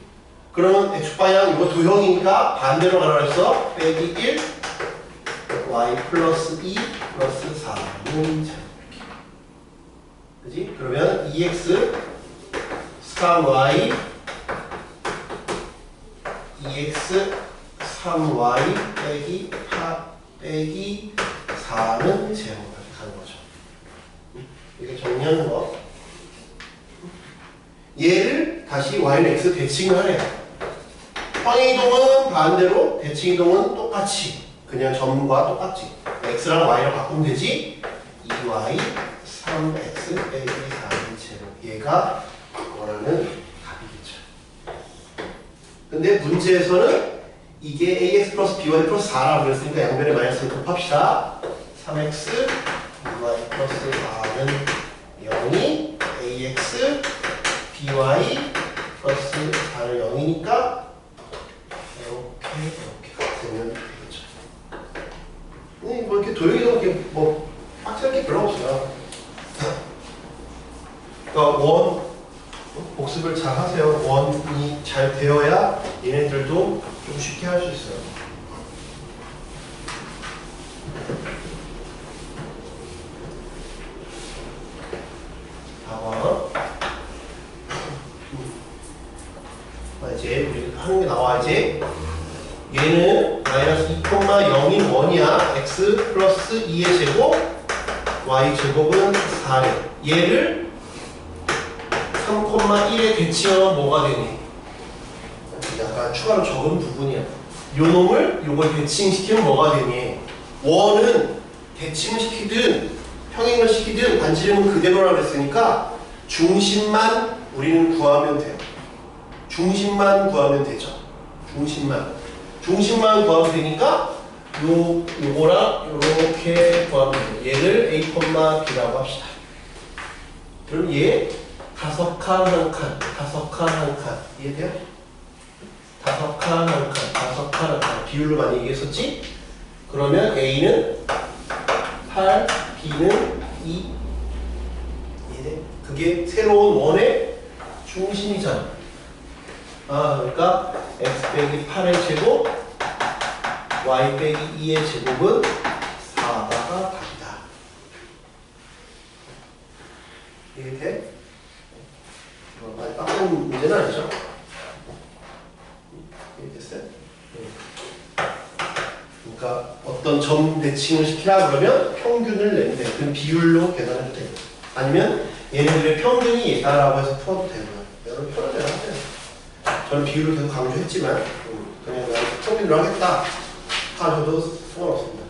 그러면 x축 방향 이거 도형이니까 반대로 가라 그랬어. 빼기 1 y 플러스 2 플러스 4는 그치? 그러면 2x 3y 2x 3y 빼기 4 빼기 4는 제곱 이렇게 가는 거죠. 이렇게 정리하는 거. 얘를 다시 y는 x 대칭을 하래요. 평행이동은 반대로 대칭이동은 똑같이 그냥 점과 똑같지. x랑 y랑 바꾸면 되지. 2y 3x 빼기 4는 제곱. 얘가 원하는 답이겠죠. 근데 문제에서는 이게 ax 플러스 by 플러스 4라고 그랬으니까 양변에 마이너스를 곱합시다. 3x by 플러스 4는 0이 ax by 플러스 4는 0이니까 이렇게 되면 되겠죠. 뭐 이렇게 도형이도 이렇게 잘 되어야 얘네들도 좀 쉽게 할 수 있어요. 봐봐. 이제 우리 하는 게 나와야지. 얘는 마이너스 2,0인 1이야. x 플러스 2의 제곱, y 제곱은 4래. 얘를 3,1에 대칭하면 뭐가 되니? 약간 추가로 적은 부분이야. 요 놈을 요걸 대칭시키면 뭐가 되니? 원은 대칭을 시키든 평행을 시키든 반지름은 그대로라고 그랬으니까 중심만 우리는 구하면 돼요. 중심만 구하면 되죠. 중심만 구하면 되니까 요거랑 요렇게 구하면 돼요. 얘를 a, b라고 합시다. 그럼 얘 5칸 한 칸 이해돼요? 5칸 한 칸 비율로 많이 얘기했었지? 그러면 a는 8, b는 2 이해돼? 그게 새로운 원의 중심이잖아. 그러니까 x 빼기 8의 제곱, y 빼기 2의 제곱은 4가 답이다. 이해돼? 많이 빡센 문제는 아니죠? 이해됐어요? 그러니까 어떤 점 대칭을 시키라 그러면 평균을 내면 돼요. 그럼 비율로 계산해도 돼요. 아니면 얘네들의 평균이 얘다라고 해서 풀어도 되고요. 여러분 풀어도 돼요. 저는 비율을 계속 강조했지만 그냥 평균으로 하겠다 하셔도 상관없습니다.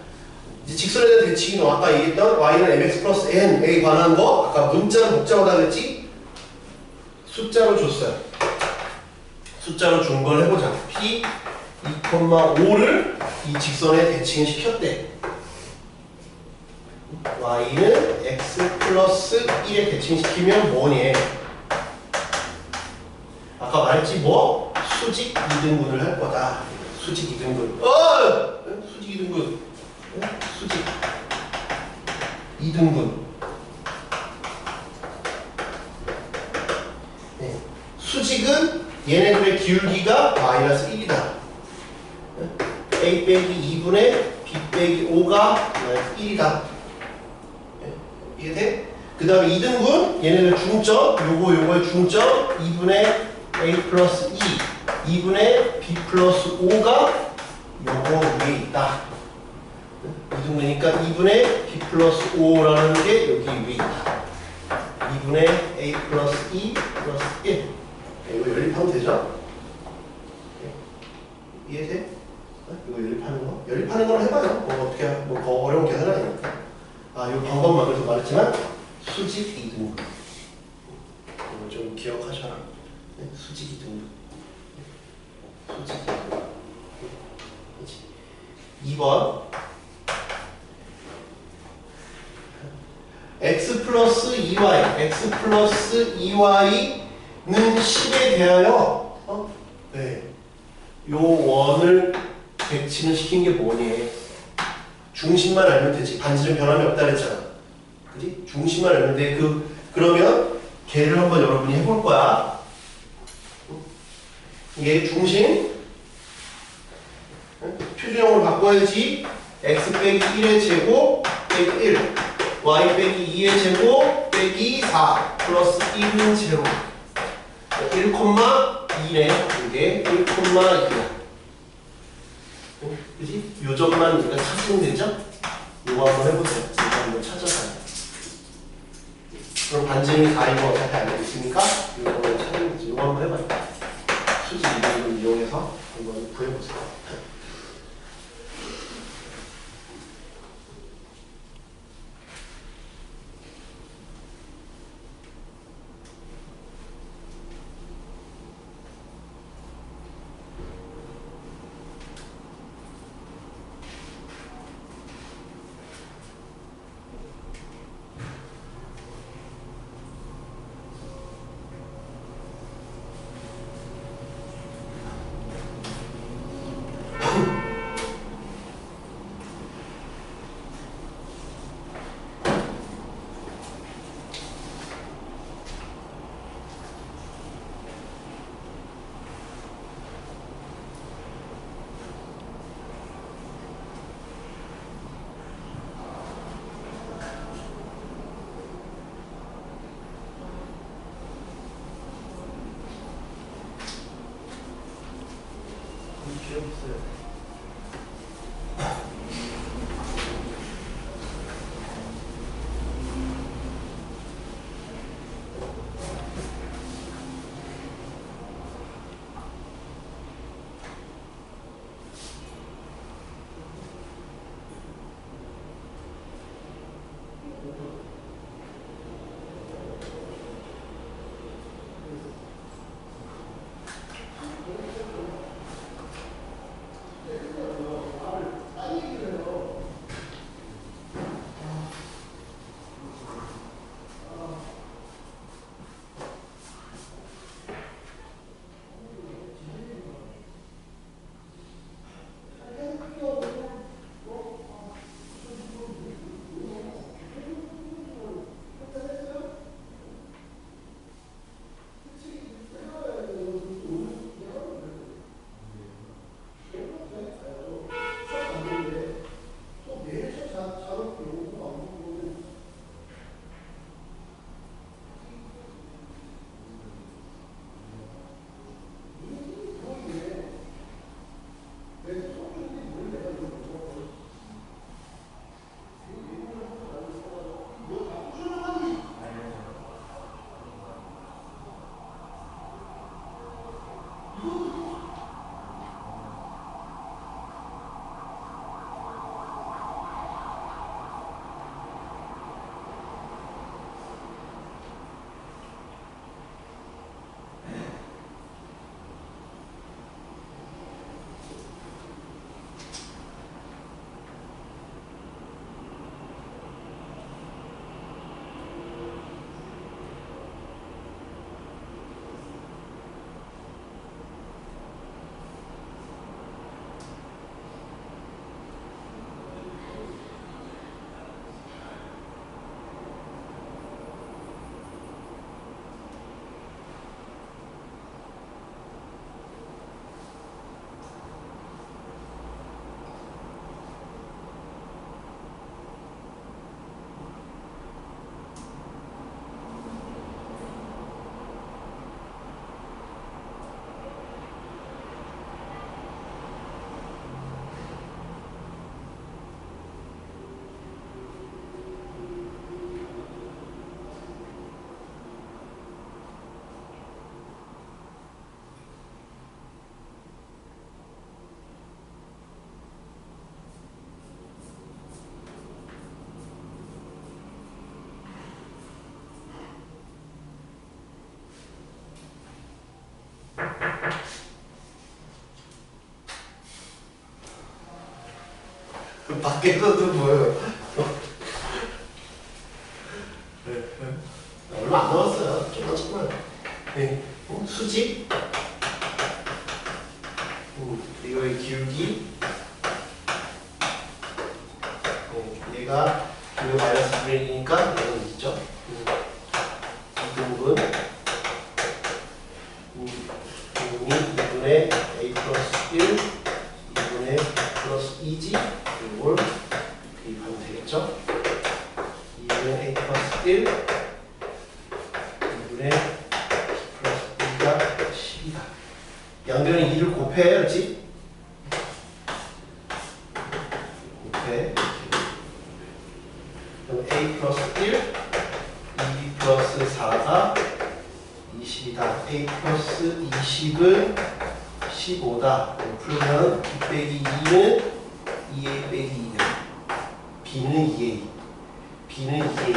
이제 직선에 대한 대칭이 아까 얘기했던 y는 mx 플러스 n에 관한 거 아까 문자를 복잡하다 그랬지? 숫자로 줬어요. 숫자로 준 걸 해보자. p 2,5를 이 직선에 대칭을 시켰대. y는 x 플러스 1에 대칭시키면 뭐니? 아까 말했지 뭐? 수직 2등분을 할 거다. 수직 2등분. 수직 2등분. 수직 2등분. 네. 수직은 얘네들의 기울기가 마이너스 1이다. a 빼기 2분의 b 빼기 5가 마이너스 1이다. 이해돼? 그 다음에 2등분 얘네들 중점 요거의 중점 2분의 a 플러스 2 2분의 b 플러스 5가 요거 위에 있다. 2등분이니까 2분의 b 플러스 5라는 게 여기 위에 있다. 2분의 a 플러스 2 플러스 1 이거 연립하면 되죠? 이해돼? 이거 연립하는 거? 연립하는 걸 해봐요. 뭐 어떻게 뭐 더 어려운 계산은 아니니까. 이 방법만 그래서 말했지만 수직 2등분 이거 좀 기억하셔라. 수직 2등분 수직 2등분 2번 x 플러스 2y x 플러스 2y는 10에 대하여 요 원을 대칭을 시킨 게 뭐니? 중심만 알면 되지. 반지름 변함이 없다 그랬잖아. 그지? 중심만 알면 돼. 그러면 걔를 한번 여러분이 해볼 거야. 이게 중심 표준형으로 바꿔야지. x 빼기 1의 제곱 빼기 1 y 빼기 2의 제곱 빼기 4 플러스 1은 제로 1,2네. 이게 1,2야. 그지? 요 점만 우리가 찾으면 되죠? 요거 한번 해보세요. 이거 한번 찾아봐요. 그럼 반지름이 4인 거 어차피 알고 있으니까 요거를 찾으면 되지. 요거 한번 해봐요. 수직 이동을 이용해서 한번 구해보세요. 줄여봤어요. 밖에서도 보여요. 얼마 안 남았어요. 조금만. 네. 수직. 이거의 기울기. 얘가 이거 마이너스 1이니까 얘는 있죠. 이등분 2분의 a 플러스 1 2분의 플러스 2지 이걸 대입하면 되겠죠. 2분의 a 플러스 1 2분의 플러스 2가 10이다. 양변에 2를 곱해야지. 곱해. 그럼 a 플러스 1 2 플러스 4가 20이다. a 플러스 20은 15다. 풀면 2 빼기 2는 2a 빼기 2는 b는 2a b는 2a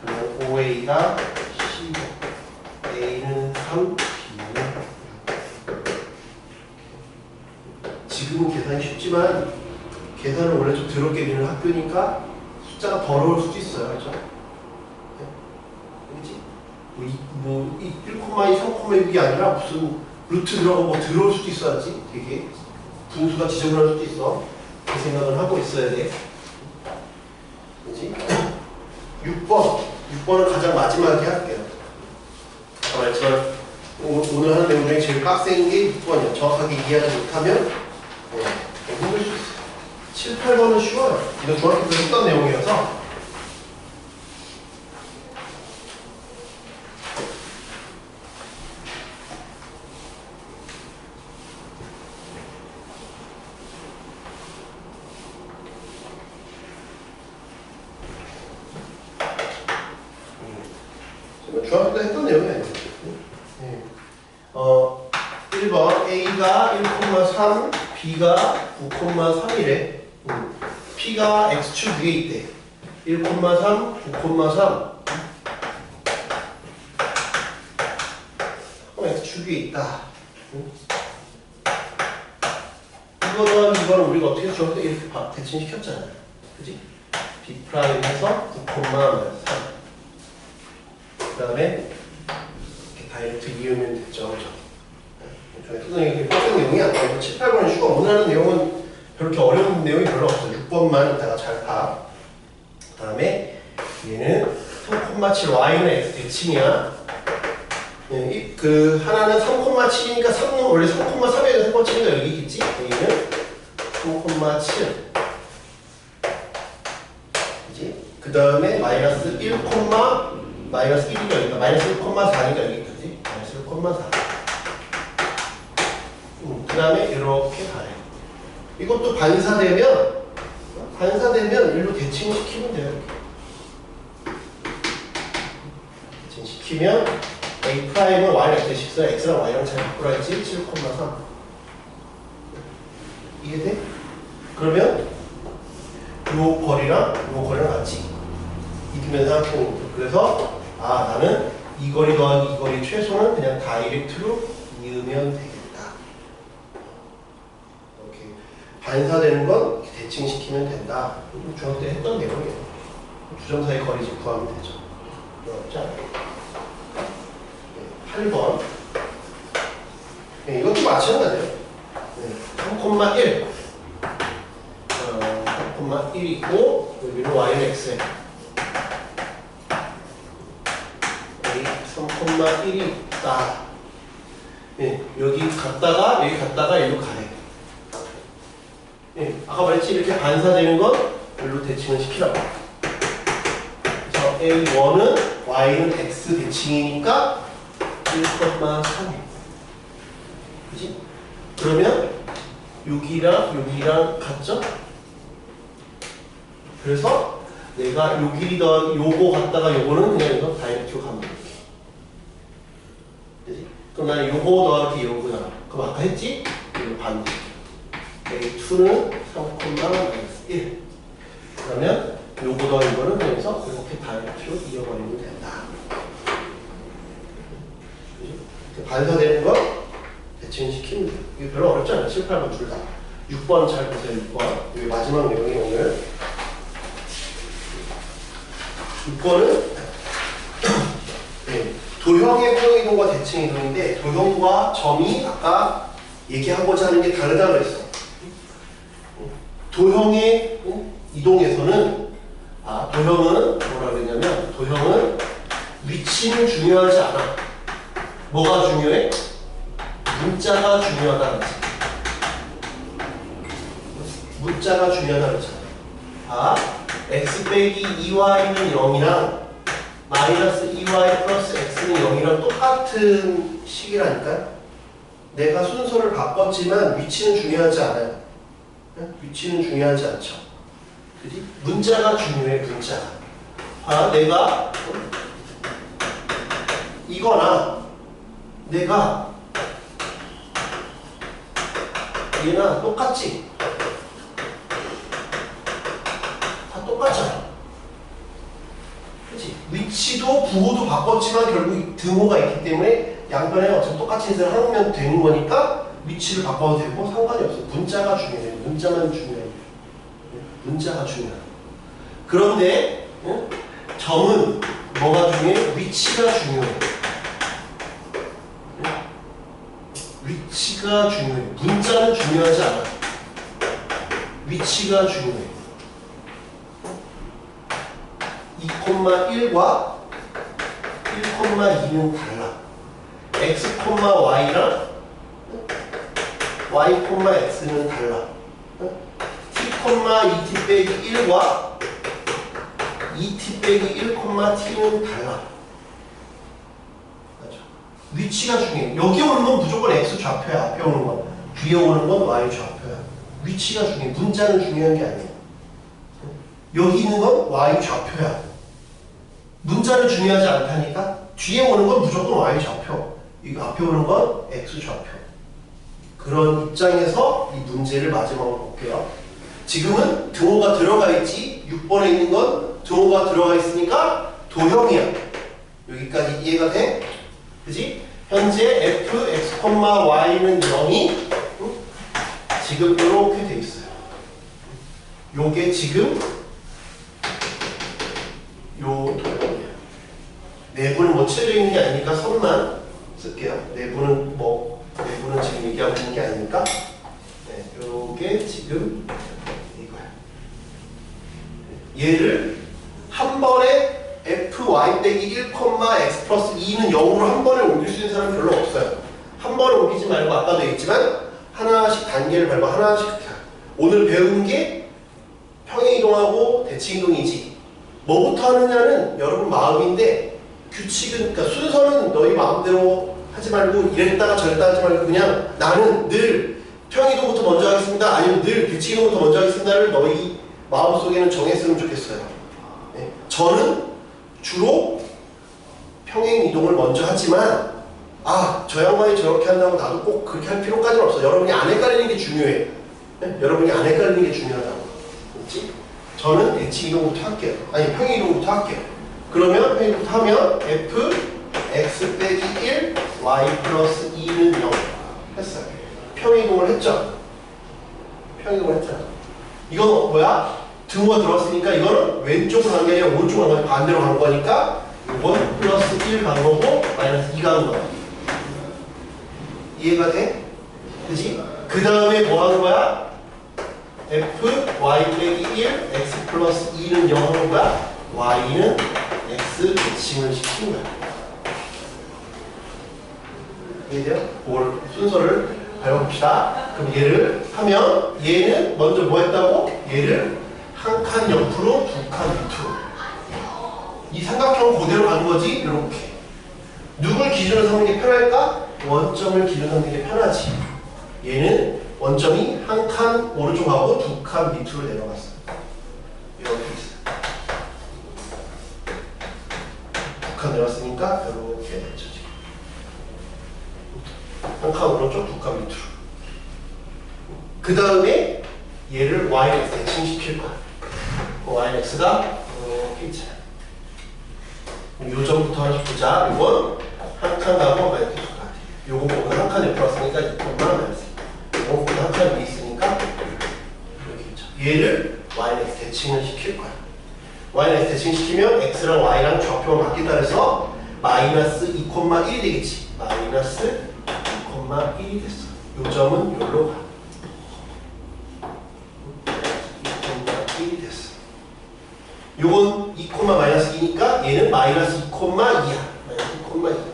그러면 5a가 15 a는 3 b는 6 지금은 계산이 쉽지만 계산을 원래 좀 더럽게 미는 학교니까 숫자가 더러울 수도 있어요. 그렇죠? 그렇지? 뭐 1,2, 3,6이 아니라 무슨 루트 들어가고 뭐 들어올 수도 있어야지. 되게 분수가 지저분할 수도 있어. 그 생각을 하고 있어야 돼. 그렇지? 6번은 가장 마지막에 할게요. 아까 말했지만 오늘 하는 내용 중에 제일 빡센 게 6번이에요. 정확하게 이해하지 못하면 힘들 수 있어요. 7, 8번은 쉬워요. 이거 중학교 때 했던 내용이어서. 중학교 때 했던 내용이 아니에요. 네. 1번 A가 1,3, B가 9,3이래. P가 X축 위에 있대. 1,3, 9,3. X축 위에 있다. 이거는 우리가 어떻게 했죠? 이렇게 대칭시켰잖아요. 그지? B'에서 9,3. 그 다음에 이렇게 다이렉트 이으면 됐죠. 선생님이 빡센 내용이 아니고 7, 8번의 슈가 오늘 하는 내용은 그렇게 어려운 내용이 별로 없어요. 6번만 이따가 잘 봐. 그 다음에 얘는 3,7 y는 x 대칭이야. 그 하나는 3,7이니까 3은 원래 3,3에서 3,7이니까 여기 있겠지? 얘는 3,7. 그지? 그 다음에 마이너스 1, 마이너스 1이니까 여기다 마이너스 1,4니까 여기 있겠지? 마이너스 1,4. 그 다음에 이렇게 가요. 이것도 반사되면 일로 대칭시키면 돼요. 이렇게. 대칭시키면 A'은 Y랑 X에 X랑 Y랑 잘 바꾸라 했지? 7,3. 이해돼? 그러면 요 거리랑 같이 이기면 삼각형이. 그래서 나는 이 거리 더하기 이 거리 최소는 그냥 다이렉트로 이으면 되겠다. 이렇게 반사되는 건 이렇게 대칭시키면 된다. 중학교 때 했던 내용이에요. 주점 사이 거리집 구하면 되죠. 어렵지 않아요. 8번. 이것도 마찬가지예요. 3,1. 3,1이고 여기는 y는 x에 3,1이 있다. 여기 갔다가 일로 가네. 아까 말했지 이렇게 반사되는 건 일로 대칭을 시키라고. 그래서 A1은 y는 x 대칭이니까 1,3. 그지? 그러면 여기랑 같죠? 그래서 내가 요 길이 더하기 요거 갖다가 요거는 그냥 이거 다이렉트로 가면 돼. 그지? 그럼 나는 요거 더하기 요거잖아. 그럼 아까 했지? 이거 반대. A2는 3,-1. 그러면 요거 더하기 이거는 여기서 이렇게 다이렉트로 이어버리면 된다. 반사되는 거 대칭시키면 돼요. 이게 별로 어렵지 않아요. 7, 8번 둘 다. 6번 잘 보세요. 6번. 이게 마지막 내용이 오늘. 6번은 도형의 평행이동과 대칭이동인데 도형과 점이 아까 얘기하고자 하는 게 다르다고 했어. 도형의 이동에서는 도형은 뭐라 그랬냐면 도형은 위치는 중요하지 않아. 뭐가 중요해? 문자가 중요하다 그랬지. 문자가 중요하다 그랬잖아. x 빼기 2y는 0이랑 마이너스 2y 플러스 x는 0이랑 똑같은 식이라니까. 내가 순서를 바꿨지만 위치는 중요하지 않아요. 위치는 중요하지 않죠. 그지? 문자가 중요해. 문자가. 내가 이거나 내가 얘나 똑같지? 다 똑같잖아. 그치? 위치도 부호도 바꿨지만 결국 등호가 있기 때문에 양변에 어차피 똑같이 해서 하면 되는 거니까 위치를 바꿔도 되고 상관이 없어. 문자가 중요해. 문자만 중요해. 문자가 중요해. 그런데 점은 뭐가 중요해? 위치가 중요해. 위치가 중요해. 문자는 중요하지 않아. 위치가 중요해. 2,1과 1,2는 달라. x, y랑 y, x는 달라. t, 2t 빼기 1과 2t 빼기 1,t는 달라. 맞죠? 위치가 중요해. 여기 오는 건 무조건 x 좌표야. 앞에 오는 건. 뒤에 오는 건 y 좌표야. 위치가 중요해. 문자는 중요한 게 아니야. 여기 있는 건 y 좌표야. 문자는 중요하지 않다니까. 뒤에 오는 건 무조건 y 좌표, 이거 앞에 오는 건 x 좌표. 그런 입장에서 이 문제를 마지막으로 볼게요. 지금은 등호가 들어가 있지, 6번에 있는 건 등호가 들어가 있으니까 도형이야. 여기까지 이해가 돼? 그지? 현재 f, x, y는 0이 지금 이렇게 돼 있어요. 요게 지금 요 도형이야. 내부는 뭐 칠해져 있는 게 아니니까 선만 쓸게요. 내부는 지금 얘기하고 있는 게 아니니까. 네, 요게 지금 이거야. 얘를 한 번에 fy 빼기 1, x 플러스 2는 0으로 한 번에 옮길 수 있는 사람은 별로 없어요. 한 번에 옮기지 말고 아까도 얘기했지만 하나씩 단계를 밟아 하나씩 오늘 배운 게 평행이동하고 대칭이동이지. 뭐부터 하느냐는 여러분 마음인데 규칙은, 그러니까 순서는 너희 마음대로 하지 말고 이랬다가 저랬다 하지 말고 그냥 나는 늘 평행이동부터 먼저 하겠습니다. 아니면 늘 대칭이동부터 먼저 하겠습니다를 너희 마음속에는 정했으면 좋겠어요. 네. 저는 주로 평행이동을 먼저 하지만 저 양반이 저렇게 한다고 나도 꼭 그렇게 할 필요까지는 없어. 여러분이 안 헷갈리는 게 중요해. 네? 여러분이 안 헷갈리는 게 중요하다고. 그렇지? 저는 대칭이동부터 할게요. 아니 평행이동부터 할게요. 그러면 평행이동부터 하면 f x 빼기 1 y 플러스 2는 0 했어요. 평행이동을 했죠? 평행이동을 했잖아. 이건 뭐야? 등호가 들어왔으니까 이거는 왼쪽으로 간 게 아니라 오른쪽으로 간 거니까 반대로 간 거니까 1 플러스 1 간 거고 마이너스 2 간 거야. 이해가 돼? 그지? 그 다음에 뭐 하는 거야? f y 빼기 1 x 플러스 2는 0 하는 거야. y는 x 대칭을 시킨 거야. 이해돼요? 그걸 순서를 밟아봅시다. 그럼 얘를 하면 얘는 먼저 뭐 했다고? 얘를 한 칸 옆으로 두 칸 밑으로. 이 삼각형 그대로 가는 거지. 이렇게. 누굴 기준으로 삼는 게 편할까? 원점을 기준으로 삼는 게 편하지. 얘는 원점이 한 칸 오른쪽하고 두 칸 밑으로 내려갔어. 이렇게 있어. 두 칸 내려갔으니까 이렇게 내쳐지. 한 칸 오른쪽, 두 칸 밑으로. 그 다음에 얘를 yx 대칭시킬 거야. yx가 이렇게 있잖아. 요 점부터 하나씩 보자. 이건 한 칸 가고 마이너스 두 칸. 요거 보면 한 칸 옆으로 왔으니까 2칸만 마이너스. 요거 보면 한 칸 위에 있으니까 이렇게 있죠. 얘를 yx 대칭을 시킬 거야. yx 대칭시키면 x랑 y랑 좌표가 바뀐다 그래서 마이너스 2,1이 되겠지. 마이너스 2,1이 됐어. 요 점은 여기로 가. 2,1이 됐어. 요건 2, 마이너스 2니까 얘는 마이너스 2,2야. 마이너스 2,2.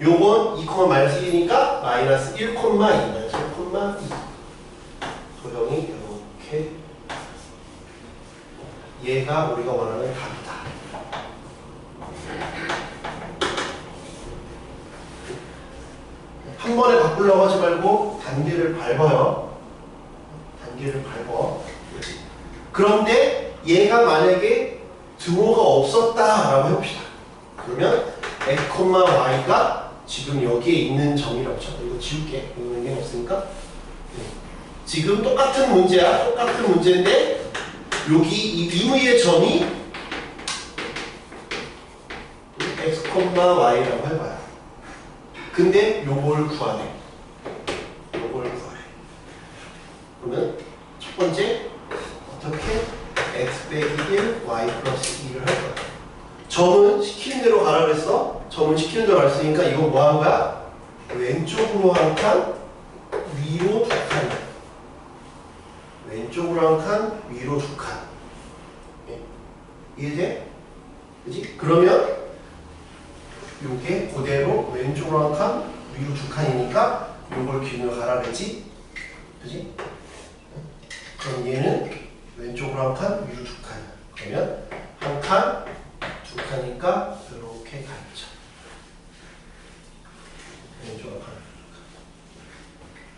요건 2, 마이너스 1이니까 마이너스 1,2. 마이너스 1,2. 도형이 이렇게. 얘가 우리가 원하는 답이다. 한 번에 바꾸려고 하지 말고 단계를 밟아요. 단계를 밟아. 그런데 얘가 만약에 등호가 없었다라고 해봅시다. 그러면 x, y가 지금 여기에 있는 점이라고 쳐. 이거 지울게. 이거 의미 없으니까. 네. 지금 똑같은 문제야. 똑같은 문제인데 여기 이 위의 점이 x, y라고 해봐요. 근데 요걸 구하네. 요걸 구하래. 그러면 첫 번째 어떻게? x 빼기 1, y 플러스 2를 할 거야. 점은 시키는 대로 가라 그랬어. 점은 시키는 대로 갔으니까 이거 뭐 하는 거야? 왼쪽으로 한 칸, 위로 두 칸. 왼쪽으로 한 칸, 위로 두 칸. 이해돼? 그치? 그러면 요게 그대로 왼쪽으로 한 칸, 위로 두 칸이니까 요걸 기준으로 가라 그랬지? 그치? 그럼 얘는 왼쪽으로 한 칸, 위로 두 칸. 그러면 한 칸, 두 칸이니까 이렇게 가르쳐. 왼쪽으로 한 칸.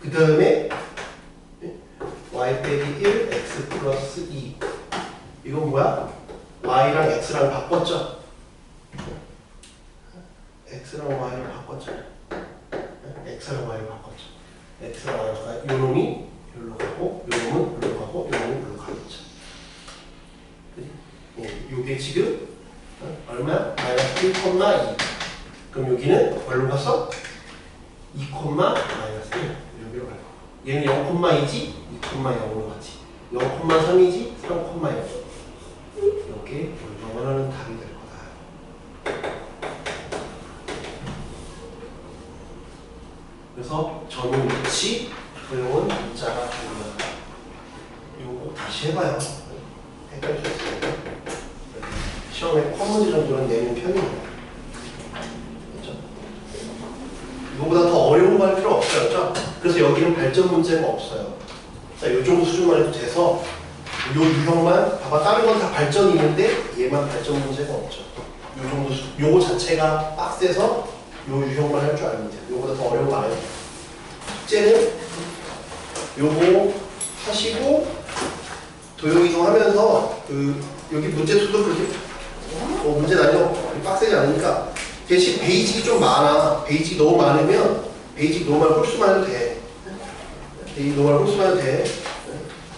그 다음에 y 빼기 1, x 플러스 2. 이건 뭐야? y랑 x랑 바꿨죠? x랑 y를 바꿨죠? x랑 y를 바꿨죠? x랑 y가 요 놈이 여기로 가고 요 놈은 여기로 가고 요 놈은 여기로 가겠죠. 요게 지금 얼마? 마이너스 1,2. 그럼 여기는 뭘로 갔어? 2, 마이너스 1. 여기로 갈 거고. 얘는 0,2지? 2,0으로 갔지. 0,3이지? 3,0. 이렇게 우리가 원하는 답이 될 거다. 그래서 전후 위치, 도형은 문자가 중요하다. 이거 다시 해봐요. 헷갈리셨으니까. 시험에 컴문제 정도는 내는 편이에요. 그렇죠? 이거보다 더 어려운 거 할 필요 없어요. 그렇죠? 그래서 여기는 발전 문제가 없어요. 자, 요 정도 수준만 해도 돼서 요 유형만 봐봐. 다른 건 다 발전이 있는데 얘만 발전 문제가 없죠. 요 정도 요거 자체가 빡세서 요 유형만 할 줄 알면 돼요. 요거보다 더 어려운 거 안 해요. 숙제는 요거 하시고 도형 이동하면서 여기 문제수도 그렇게 문제는 아니고 빡세지 않으니까 대신 베이직이 좀 많아. 베이직이 너무 많으면 베이직 노멀 홀수만 해도 돼. 베이직 노멀 홀수만 해도 돼.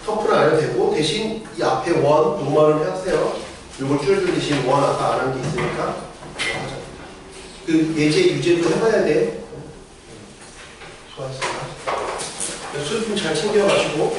터프는 안 해도 되고 대신 이 앞에 원 노멀을 해주세요. 요걸 줄줄 대신 원 아까 안 한 게 있으니까 하자. 그 예제 유제도 해봐야 돼. 수고하셨습니다. 수업 좀 잘 챙겨가시고